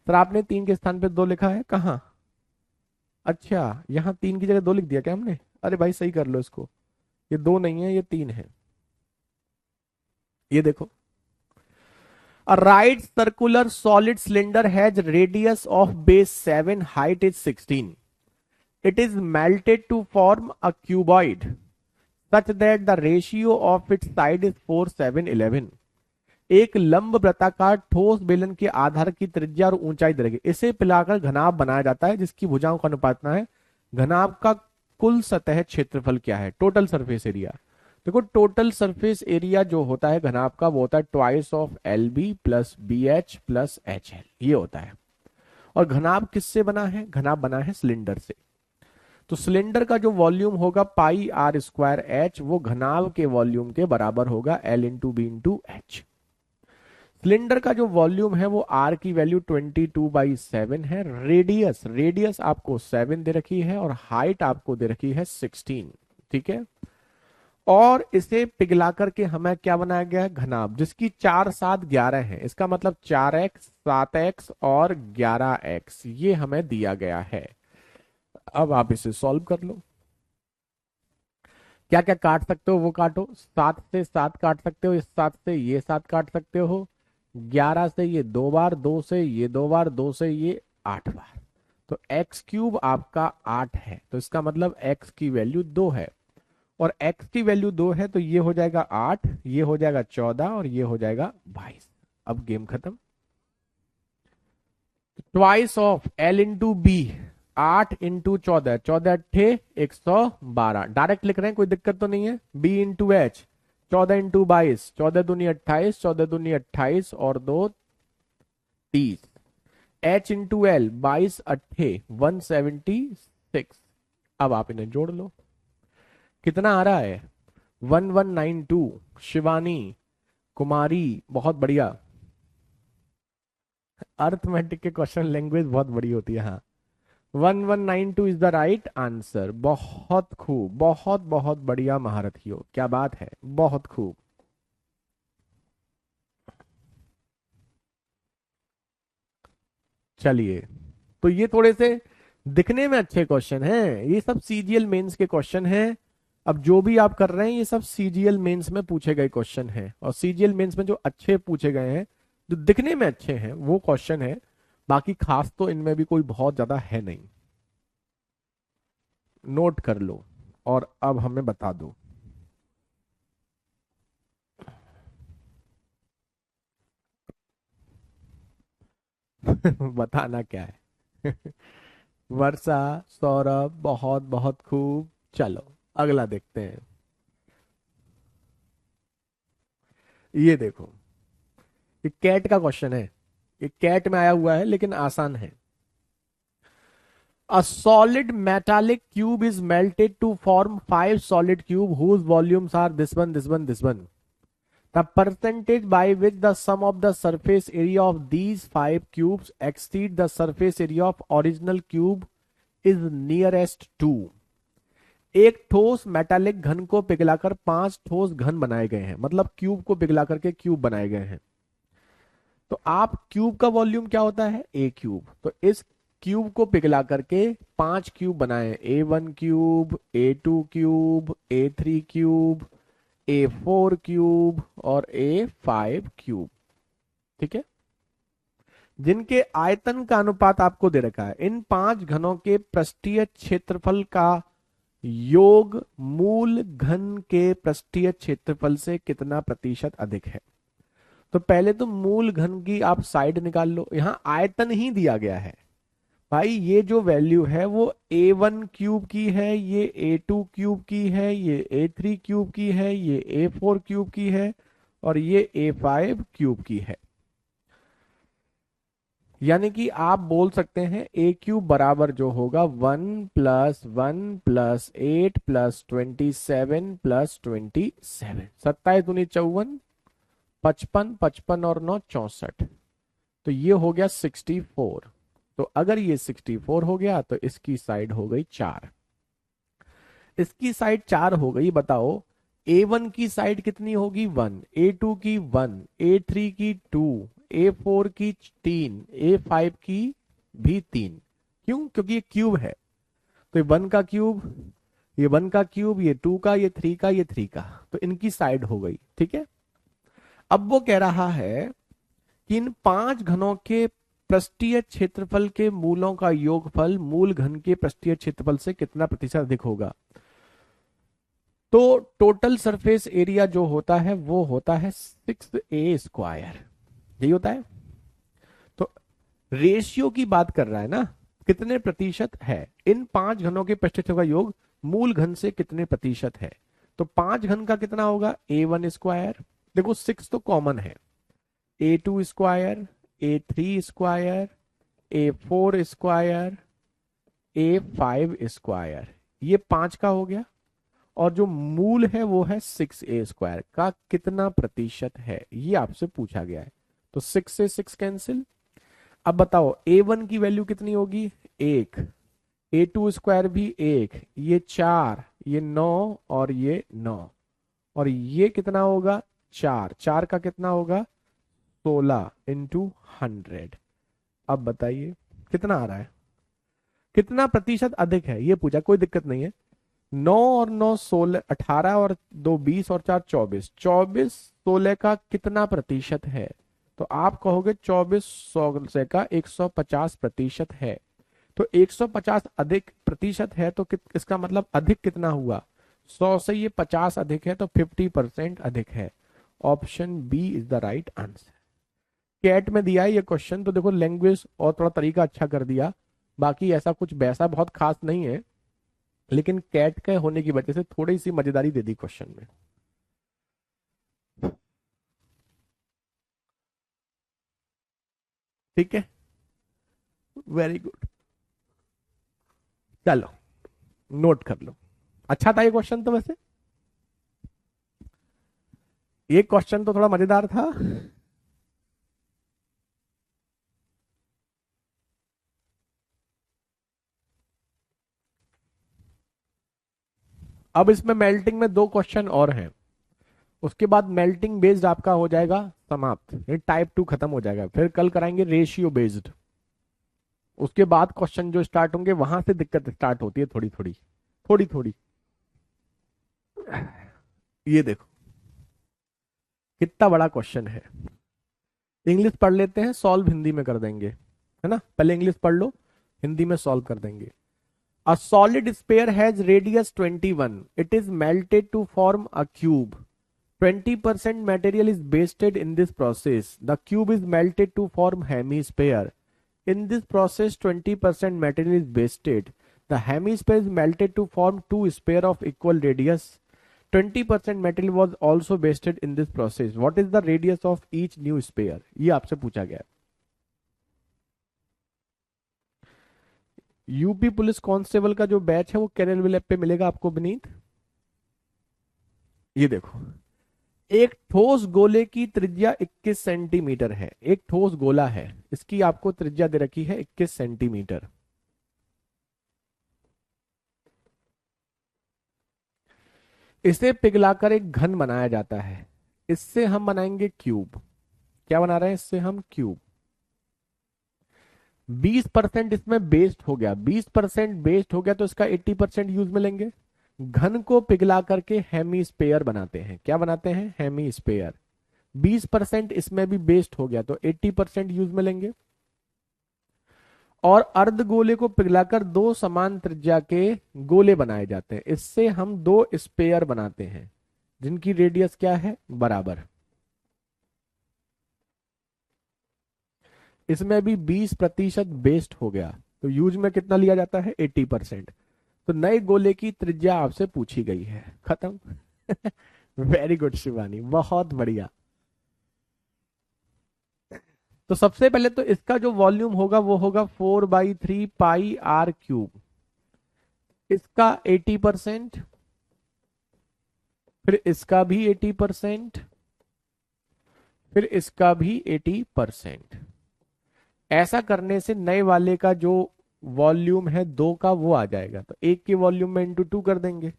सर आपने 3 के स्थान पे 2 लिखा है कहाँ? अच्छा, यहाँ 3 की जगह 2 लिख दिया क्या हमने? अरे भाई सही कर लो इसको, ये 2 नहीं है, ये 3 है। ये देखो, a right circular solid cylinder has radius of base 7, height is 16. It is melted to form a cuboid such that the ratio of its side is 4, 7, 11. एक लंब वृत्ताकार ठोस बेलन के आधार की त्रिज्या और ऊंचाई दे रखी, इसे पिलाकर घनाभ बनाया जाता है जिसकी भुजाओं का अनुपात है। घनाभ का कुल सतह क्षेत्रफल क्या है? Total surface area. देखो, टोटल सरफेस एरिया जो होता है घनाभ का, वो होता है twice of l b plus b h plus h l, ये होता है। और घनाभ किससे बना है? घनाभ बना है सिलेंडर से। तो सिलेंडर का जो वॉल्यूम होगा पाई आर स्क्वायर एच, वो घनाभ के वॉल्यूम के बराबर होगा L into B into H. Cylinder का जो वॉल्यूम है वो आर की वैल्यू 22/7 है। रेडियस रेडियस आपको 7 दे रखी है और हाइट आपको दे रखी है 16, ठीक है। और इसे पिघला करके हमें क्या बनाया गया है? घनाभ, जिसकी 4, 7, 11 है। इसका मतलब 4x, 7x और 11x ये हमें दिया गया है। अब आप इसे सॉल्व कर लो। क्या क्या काट सकते हो वो काटो। 7 से 7 काट सकते हो, इस 7 से ये 7 काट सकते हो, 11 से ये 2 बार, 2 से ये 2 बार, 2 से ये 8 बार। तो एक्स क्यूब आपका 8 है, तो इसका मतलब एक्स की वैल्यू 2 है। और x की वैल्यू 2 है तो ये हो जाएगा 8, ये हो जाएगा 14 और ये हो जाएगा 22। अब गेम खत्म। Twice of l into B, 8 into 14, 14 अट्ठे 112, डायरेक्ट लिख रहे हैं, कोई दिक्कत तो नहीं है। b इंटू एच, 14 इंटू 22, 14 दूनी 28, 14 दूनी 28 और 2 30। h into L, 22 अट्ठे 176। अब आप इन्हें जोड़ लो, कितना आ रहा है? 1192। शिवानी कुमारी बहुत बढ़िया। अर्थमेटिक के क्वेश्चन लैंग्वेज बहुत बड़ी होती है। हाँ, 1192 इज द राइट आंसर। बहुत खूब, बहुत बहुत बढ़िया महारथियों, क्या बात है, बहुत खूब। चलिए, तो ये थोड़े से दिखने में अच्छे क्वेश्चन हैं, ये सब सीजीएल मेंस के क्वेश्चन हैं। अब जो भी आप कर रहे हैं ये सब सीजीएल मेंस में पूछे गए क्वेश्चन हैं, और सीजीएल मेंस में जो अच्छे पूछे गए हैं, जो दिखने में अच्छे हैं, वो क्वेश्चन है। बाकी खास तो इनमें भी कोई बहुत ज्यादा है नहीं। नोट कर लो और अब हमें बता दो। बताना क्या है? वर्षा, सौरभ बहुत बहुत खूब। चलो अगला देखते हैं। ये देखो, ये कैट का क्वेश्चन है, ये कैट में आया हुआ है लेकिन आसान है। A solid metallic cube is melted to form 5 solid cube whose volumes are this one, this one, this one. The percentage by which the sum of the surface area of these 5 cubes exceed the surface area of original cube is nearest to। एक ठोस metallic घन को पिघलाकर 5 ठोस घन बनाए गए हैं, मतलब क्यूब को पिघला करके क्यूब बनाए गए हैं। तो आप क्यूब का वॉल्यूम क्या होता है, ए क्यूब, तो इस क्यूब को पिघला करके 5 क्यूब बनाए, A1 cube, A2 cube, A3 cube, A4 cube और A5 क्यूब। ठीक है, जिनके आयतन का अनुपात आपको दे रखा है। इन 5 घनों के पृष्ठीय क्षेत्रफल का योग मूल घन के पृष्ठीय क्षेत्रफल से कितना प्रतिशत अधिक है। तो पहले तो मूल घन की आप साइड निकाल लो, यहां आयतन ही दिया गया है भाई। ये जो वैल्यू है वो A1 क्यूब की है, ये A2 क्यूब की है, ये A3 क्यूब की है, ये A4 क्यूब की है और ये A5 क्यूब की है। यानी कि आप बोल सकते हैं A क्यूब बराबर जो होगा 1+1+8+27+27, 27×2=54, 55, 55 और 9 64, तो ये हो गया 64। तो अगर ये 64 हो गया तो इसकी साइड हो गई 4, इसकी साइड 4 हो गई। बताओ A1 की साइड कितनी होगी 1, A2 की 1, A3 की 2, A4 की 3, A5 की भी 3। क्यों? क्योंकि ये क्यूब है, तो ये 1 का क्यूब, ये 1 का क्यूब, ये 2 का, ये 3 का, ये 3 का, तो इनकी साइड हो गई। ठीक है, अब वो कह रहा है कि इन 5 घनों के पृष्ठीय क्षेत्रफल के मूलों का योगफल मूल घन के पृष्ठीय क्षेत्रफल से कितना प्रतिशत अधिक होगा। तो टोटल सरफेस एरिया जो होता है वो होता है 6A², यही होता है। तो रेशियो की बात कर रहा है ना, कितने प्रतिशत है, इन 5 घनों के पृष्ठीय का योग मूल घन से कितने प्रतिशत है। तो 5 घन का कितना होगा A1², देखो 6 तो कॉमन है, A2², A3², A4², A5², ये 5 का हो गया। और जो मूल है वो है 6A² का कितना प्रतिशत है, ये आपसे पूछा गया है। तो 6 से 6 कैंसिल। अब बताओ A1 की वैल्यू कितनी होगी 1, A2² भी 1, ये 4, ये 9 और ये 9, और ये कितना होगा 4, 4 का कितना होगा 16×100। अब बताइए कितना आ रहा है, कितना प्रतिशत अधिक है, ये पूछा, कोई दिक्कत नहीं है। 9 और 9 16, 18 और 2 20 और 4 24, 24 16 का कितना प्रतिशत है। तो आप कहोगे 24 16 का 150% है। तो 150 अधिक प्रतिशत है, तो इसका मतलब अधिक कितना हुआ, 100 से ये 50 अधिक है, तो 50% अधिक है। Option B is the right answer. CAT में दिया है ये क्वेश्चन, तो देखो लैंग्वेज और थोड़ा तरीका अच्छा कर दिया, बाकी ऐसा कुछ वैसा बहुत खास नहीं है, लेकिन कैट के होने की वजह से थोड़ी सी मजेदारी दे दी क्वेश्चन में। ठीक है, वेरी गुड, चलो नोट कर लो। अच्छा था ये क्वेश्चन तो, वैसे ये क्वेश्चन तो थोड़ा मजेदार था। अब इसमें मेल्टिंग में 2 क्वेश्चन और हैं, उसके बाद मेल्टिंग बेस्ड आपका हो जाएगा समाप्त, ये टाइप 2 खत्म हो जाएगा। फिर कल कराएंगे रेशियो बेस्ड, उसके बाद क्वेश्चन जो स्टार्ट होंगे वहां से दिक्कत स्टार्ट होती है थोड़ी थोड़ी थोड़ी थोड़ी। ये देखो कितना बड़ा क्वेश्चन है। इंग्लिश पढ़ लेते हैं, सॉल्व हिंदी में कर देंगे, है ना। पहले इंग्लिश पढ़ लो, हिंदी में सॉल्व कर देंगे। A solid sphere has radius 21. It is melted to form a cube. 20% material is wasted in this process. The cube is melted to form hemisphere. In this process, 20% material is wasted. The hemisphere is melted to form two spheres of equal radius. 20% metal was also wasted in this process, what is the radius of each new sphere, ये आपसे पूछा गया है। UP police constable का जो batch है वो career will app पे मिलेगा आपको beneath। ये देखो, एक ठोस गोले की त्रिज्या 21 सेंटीमीटर है, एक ठोस गोला है, इसकी आपको त्रिज्या दे रखी है 21 सेंटीमीटर। इसे पिघलाकर एक घन बनाया जाता है, इससे हम बनाएंगे क्यूब। क्या बना रहे हैं, इससे हम क्यूब। 20% इसमें बेस्ड हो गया, 20% बेस्ड हो गया तो इसका 80% यूज में लेंगे। घन को पिघला करके हेमी स्पेयर बनाते हैं, क्या बनाते हैं, हेमी स्पेयर। 20% इसमें भी बेस्ड हो गया तो 80% यूज में लेंगे। और अर्ध गोले को पिघलाकर दो समान त्रिज्या के गोले बनाए जाते हैं, इससे हम दो स्पेयर बनाते हैं जिनकी रेडियस क्या है, बराबर। इसमें भी 20% बेस्ड हो गया तो यूज में कितना लिया जाता है, 80%। तो नए गोले की त्रिज्या आपसे पूछी गई है, खत्म। वेरी गुड शिवानी, बहुत बढ़िया। तो सबसे पहले तो इसका जो वॉल्यूम होगा वो होगा 4/3 पाई r क्यूब, इसका 80%, फिर इसका भी 80%, फिर इसका भी 80%। ऐसा करने से नए वाले का जो वॉल्यूम है 2 का वो आ जाएगा, तो एक के वॉल्यूम में इंटू 2 कर देंगे,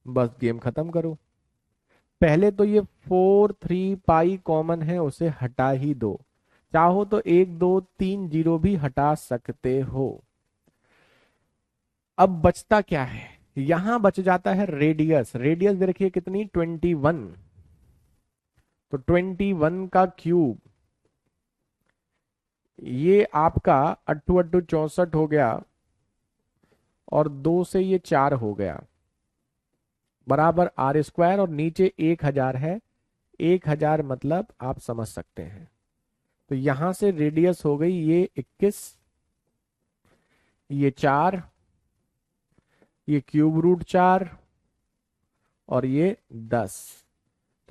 बस गेम खत्म करो। पहले तो ये 4/3 पाई कॉमन है, उसे हटा ही दो, चाहो तो 1 2 3 जीरो भी हटा सकते हो। अब बचता क्या है, यहां बच जाता है रेडियस। रेडियस दे रखिए कितनी, 21। तो 21 का क्यूब, ये आपका 8 8 64 हो गया, और 2 से ये 4 हो गया, बराबर r², और नीचे 1000 है। 1000 मतलब आप समझ सकते हैं। तो यहां से रेडियस हो गई ये 21, ये 4, ये क्यूब रूट 4, और ये 10।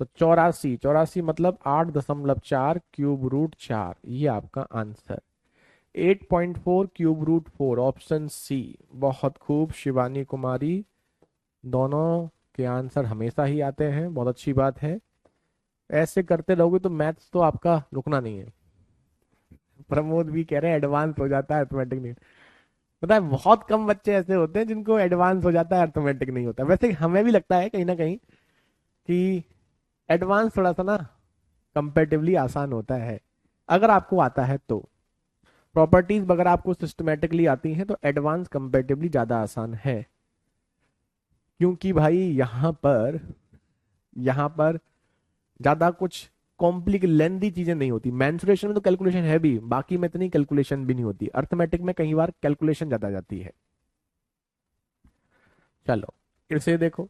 तो 84, 84 मतलब 8.4 क्यूब रूट 4, ये आपका आंसर। 8.4 क्यूब रूट 4, ऑप्शन सी। बहुत खूब शिवानी कुमारी, दोनों के आंसर हमेशा ही आते हैं, बहुत अच्छी बात है। ऐसे करते रहोगे तो मैथ्स तो आपका रुकना नहीं है। प्रमोद भी कह रहे हैं एडवांस हो जाता है, अर्थमेटिक नहीं। पता है बहुत कम बच्चे ऐसे होते हैं जिनको एडवांस हो जाता है, अर्थमेटिक नहीं होता। वैसे हमें भी लगता है कहीं ना कहीं कि एडवांस थोड़ा सा ना कंपेरेटिवली आसान होता है, अगर आपको आता है तो। प्रॉपर्टीज अगर आपको सिस्टमेटिकली आती हैं तो एडवांस कंपेरेटिवली ज्यादा आसान है, क्योंकि भाई यहाँ पर ज्यादा कुछ कॉम्प्लिक लेंदी चीजें नहीं होती। मेंसुरेशन में तो कैलकुलेशन है भी, बाकी में इतनी कैलकुलेशन भी नहीं होती। अर्थमेटिक में कई बार कैलकुलेशन ज्यादा जाती है। चलो फिर से देखो,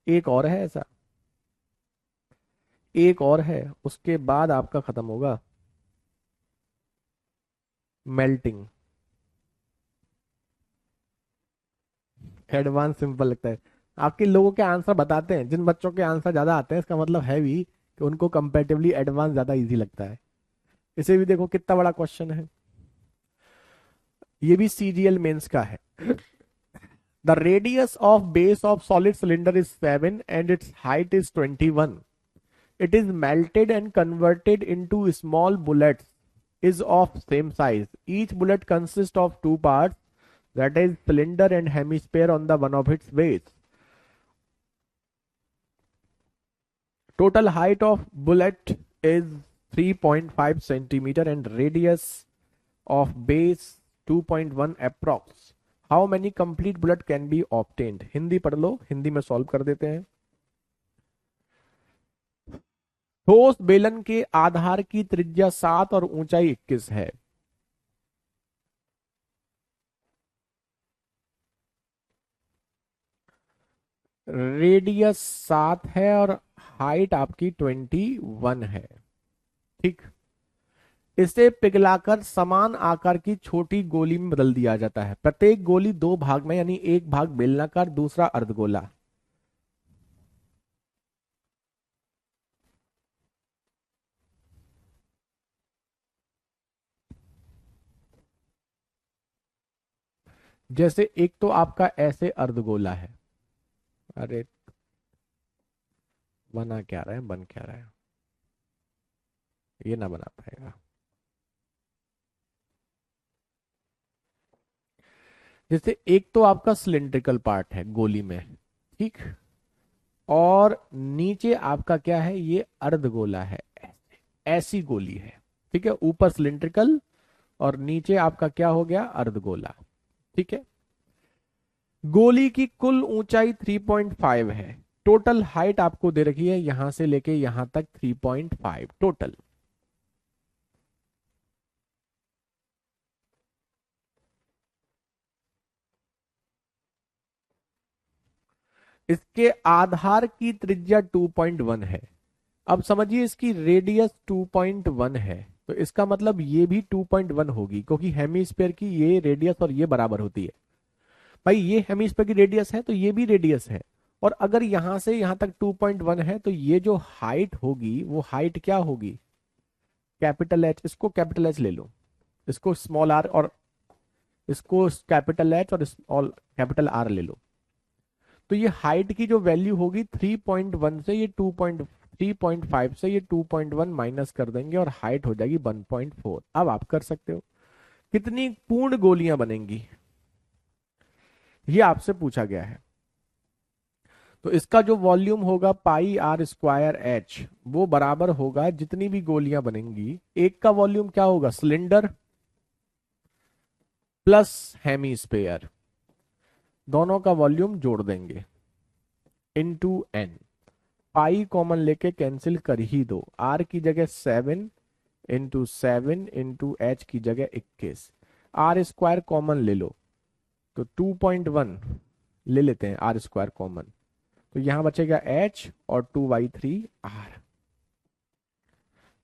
एक और है ऐसा, एक और है, उसके बाद आपका खत्म होगा। मेल्टिंग, एडवांस सिंपल लगता है। आपके लोगों के आंसर बताते हैं, जिन बच्चों के आंसर ज्यादा आते हैं इसका मतलब है भी कि उनको कंपैरेटिवली एडवांस ज्यादा इजी लगता है। इसे भी देखो कितना बड़ा क्वेश्चन है, ये भी सीजीएल मेंस का है। The radius of base of solid cylinder is 7 and it's height is 21। It is melted and converted into small bullets is of same size. Each bullet consists of two parts, that is cylinder and hemisphere on the one of its base. Total height of bullet is 3.5 centimeter and radius of base 2.1 approx. How many complete bullet can be obtained? Hindi पढ़ लो, हिंदी में solve कर देते हैं। ठोस बेलन के आधार की त्रिज्या 7 और ऊंचाई 21 है। रेडियस 7 है और हाइट आपकी 21 है, ठीक। इसे पिघलाकर समान आकार की छोटी गोली में बदल दिया जाता है। प्रत्येक गोली दो भाग में, यानी एक भाग बेलनाकार, दूसरा अर्धगोला। जैसे एक तो आपका ऐसे अर्धगोला है। अरे बना क्या रहा है, बन क्या रहा है, ये ना बना पाएगा। जैसे एक तो आपका सिलेंड्रिकल पार्ट है गोली में, ठीक, और नीचे आपका क्या है, ये अर्धगोला है, ऐसी गोली है, ठीक है। ऊपर सिलेंड्रिकल और नीचे आपका क्या हो गया, अर्धगोला, ठीक है। गोली की कुल ऊंचाई 3.5 है। टोटल हाइट आपको दे रखी है यहां से लेके यहां तक 3.5 टोटल। इसके आधार की त्रिज्या 2.1 है। अब समझिए इसकी रेडियस 2.1 है, तो इसका मतलब ये भी 2.1 होगी, क्योंकि हेमीस्फेयर की ये रेडियस और ये बराबर होती है। भाई ये हेमीस्फेयर की रेडियस है तो ये भी रेडियस है, और अगर यहां से यहां तक 2.1 है तो ये जो हाइट होगी वो हाइट क्या होगी, कैपिटल एच। इसको कैपिटल एच ले लो, इसको स्मॉल आर, और इसको कैपिटल एच और स्मॉल कैपिटल आर ले लो। तो ये हाइट की जो वैल्यू होगी 3.1 से ये 3.5 से ये 2.1 माइनस कर देंगे और हाइट हो जाएगी 1.4। अब आप कर सकते हो कितनी पूर्ण गोलियां बनेंगी, ये आपसे पूछा गया है। तो इसका जो वॉल्यूम होगा पाई आर स्क्वायर एच, वो बराबर होगा जितनी भी गोलियां बनेंगी, एक का वॉल्यूम क्या होगा, सिलेंडर प्लस हेमीस्फेयर, दोनों का वॉल्यूम जोड़ देंगे, इनटू एन। पाई कॉमन लेके कैंसिल कर ही दो, आर की जगह 7 इंटू 7 इंटू एच की जगह 21। आर स्क्वायर कॉमन ले लो तो 2.1 ले लेते हैं आर स्क्वायर कॉमन, तो यहां बचेगा एच और 2/3 आर।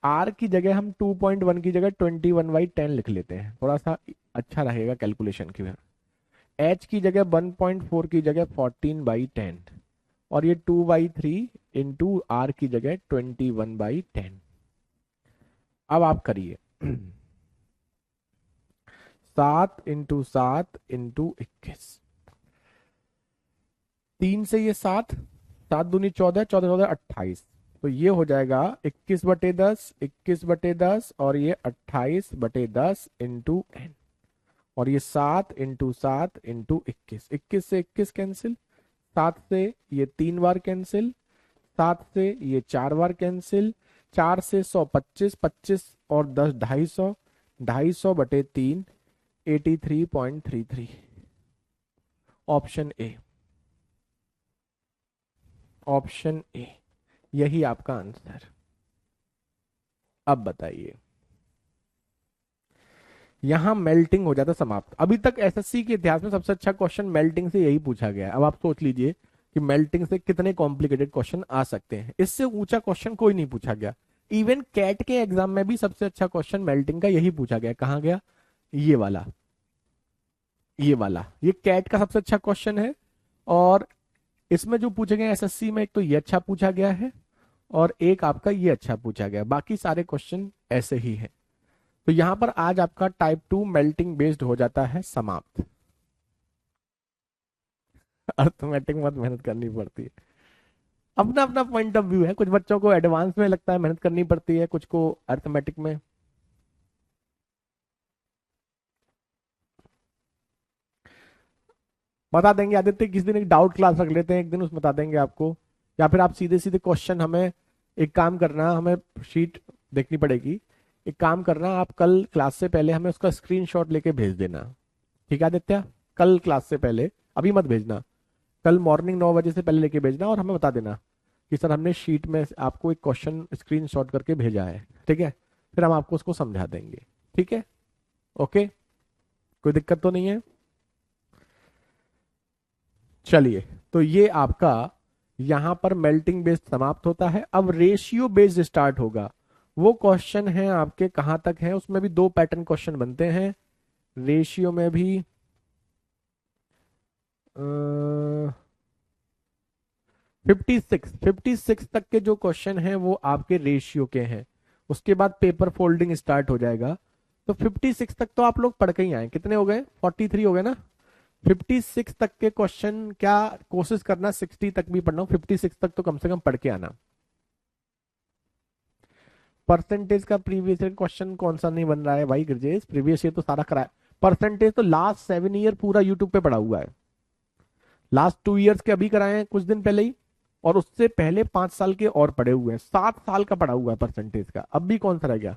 आर की जगह हम 2.1 की जगह 21/10 लिख लेते हैं, थोड़ा सा अच्छा रहेगा कैलकुलेशन की। एच की जगह 1.4 की जगह 14/10, और ये 2/3 इंटू आर की जगह 21/10। अब आप करिए 7 इंटू 7 इंटू 21, 3 से ये 7, 7 दूनी 14, 14 14 28, तो ये हो जाएगा 21/10, 21/10, और ये 28/10 इंटू एन। और ये 7 इंटू 7 इंटू 21, 21 से 21 कैंसिल, 7 से ये 3 बार कैंसिल, 7 से ये 4 बार कैंसिल, 4 से 100 25, 25 और 10 250, 250/3 83.33। ऑप्शन ए, ऑप्शन ए, यही आपका आंसर। अब बताइए, यहां मेल्टिंग हो जाता समाप्त। अभी तक एसएससी के इतिहास में सबसे अच्छा क्वेश्चन मेल्टिंग से यही पूछा गया है। अब आप सोच लीजिए कि मेल्टिंग से कितने कॉम्प्लिकेटेड क्वेश्चन आ सकते हैं, इससे ऊंचा क्वेश्चन कोई नहीं पूछा गया। इवन कैट के एग्जाम में भी सबसे अच्छा क्वेश्चन मेल्टिंग का यही पूछा गया। कहाँ गया, ये वाला, ये वाला, ये कैट का सबसे अच्छा क्वेश्चन है। और इसमें जो पूछे गए एसएससी में, एक तो ये अच्छा पूछा गया है और एक आपका ये अच्छा पूछा गया, बाकी सारे क्वेश्चन ऐसे ही हैं। तो यहां पर आज आपका टाइप 2 मेल्टिंग बेस्ड हो जाता है समाप्त। अर्थमेटिक मत मेहनत करनी पड़ती है, अपना अपना पॉइंट ऑफ व्यू है। कुछ बच्चों को एडवांस में लगता है मेहनत करनी पड़ती है, कुछ को अर्थमेटिक में। बता देंगे आदित्य, किस दिन एक डाउट क्लास रख लेते हैं, एक दिन उसमें बता देंगे आपको। या फिर आप सीधे सीधे क्वेश्चन, हमें एक काम करना, हमें शीट देखनी पड़ेगी। एक काम करना, आप कल क्लास से पहले हमें उसका स्क्रीनशॉट लेके भेज देना, ठीक है आदित्य? कल क्लास से पहले, अभी मत भेजना, कल मॉर्निंग 9 बजे से पहले लेके भेजना, और हमें बता देना कि सर हमने शीट में आपको एक क्वेश्चन स्क्रीनशॉट करके भेजा है, ठीक है? फिर हम आपको उसको समझा देंगे, ठीक है? ओके, कोई दिक्कत तो नहीं है? चलिए, तो ये आपका यहां पर मेल्टिंग बेस्ड समाप्त होता है। अब रेशियो बेस्ड स्टार्ट होगा। वो क्वेश्चन है आपके कहाँ तक है, उसमें भी दो पैटर्न क्वेश्चन बनते हैं, रेशियो में भी 56 तक के जो क्वेश्चन हैं वो आपके रेशियो के हैं। उसके बाद पेपर फोल्डिंग स्टार्ट हो जाएगा। तो 56 तक तो आप लोग पढ़ के ही आए, कितने हो गए, 43 हो गए ना। 56 तक के क्वेश्चन क्या कोशिश करना 60 तक भी पढ़ना, 56 तक तो कम से कम पढ़ के आना। परसेंटेज का प्रीवियस ईयर क्वेश्चन कौन सा नहीं बन रहा है भाई गिरजेश, प्रीवियस ईयर तो सारा कराया। परसेंटेज तो लास्ट 7 ईयर पूरा यूट्यूब पे पड़ा हुआ है, लास्ट 2 ईयर्स के अभी कराए हैं कुछ दिन पहले ही, और उससे पहले 5 साल के और पड़े हुए हैं, 7 साल का पड़ा हुआ है परसेंटेज का, अब भी कौन सा रह गया।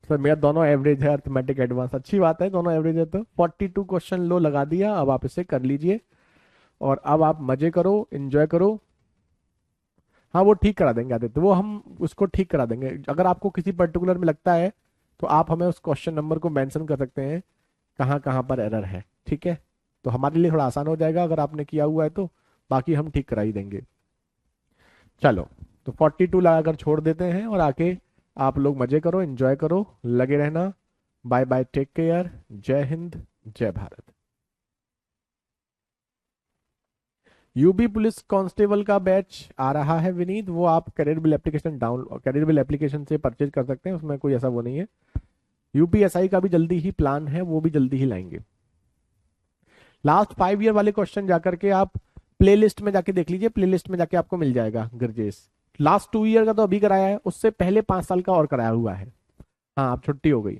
सर मेरा दोनों एवरेज है, अर्थमेटिक एडवांस, अच्छी बात है, दोनों एवरेज है। तो 42 क्वेश्चन लो लगा दिया, अब आप इसे कर लीजिए और अब आप मजे करो, एंजॉय करो। हाँ वो ठीक करा देंगे आदित्य, वो हम उसको ठीक करा देंगे। अगर आपको किसी पर्टिकुलर में लगता है तो आप हमें उस क्वेश्चन नंबर को मेंशन कर सकते हैं, कहाँ कहाँ पर एरर है, ठीक है। तो हमारे लिए थोड़ा आसान हो जाएगा अगर आपने किया हुआ है तो, बाकी हम ठीक करा ही देंगे। चलो, तो 42 लगाकर छोड़ देते हैं और आके आप लोग मजे करो, एंजॉय करो, लगे रहना। बाय बाय, टेक केयर, जय हिंद, जय भारत। यूपी पुलिस कांस्टेबल का बैच आ रहा है विनीत, वो आप career bill application career bill application से परचेज कर सकते हैं, उसमें कोई ऐसा वो नहीं है। यूपीएसआई का भी जल्दी ही प्लान है, वो भी जल्दी ही लाएंगे। लास्ट 5 ईयर वाले क्वेश्चन जाकर के आप प्लेलिस्ट में जाके देख लीजिए, प्लेलिस्ट में जाके आपको मिल जाएगा गिरजेश। लास्ट 2 ईयर का तो अभी कराया है, उससे पहले 5 साल का और कराया हुआ है। हाँ अब छुट्टी हो गई,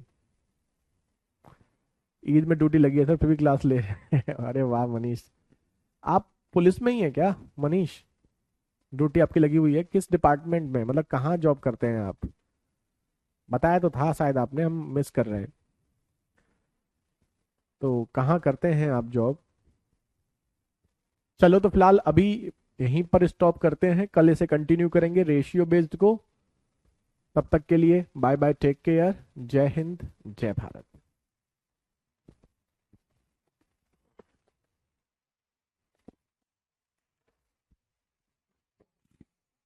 ईद में ड्यूटी लगी है सर, फिर भी क्लास ले रहे हैं। अरे वाह मनीष, आप पुलिस में ही है क्या मनीष, ड्यूटी आपकी लगी हुई है, किस डिपार्टमेंट में, मतलब कहाँ जॉब करते हैं आप, बताया तो था शायद आपने, हम मिस कर रहे हैं। तो कहाँ करते हैं आप जॉब। चलो तो फिलहाल अभी यहीं पर स्टॉप करते हैं, कल इसे कंटिन्यू करेंगे रेशियो बेस्ड को। तब तक के लिए बाय बाय, टेक केयर, जय हिंद, जय भारत।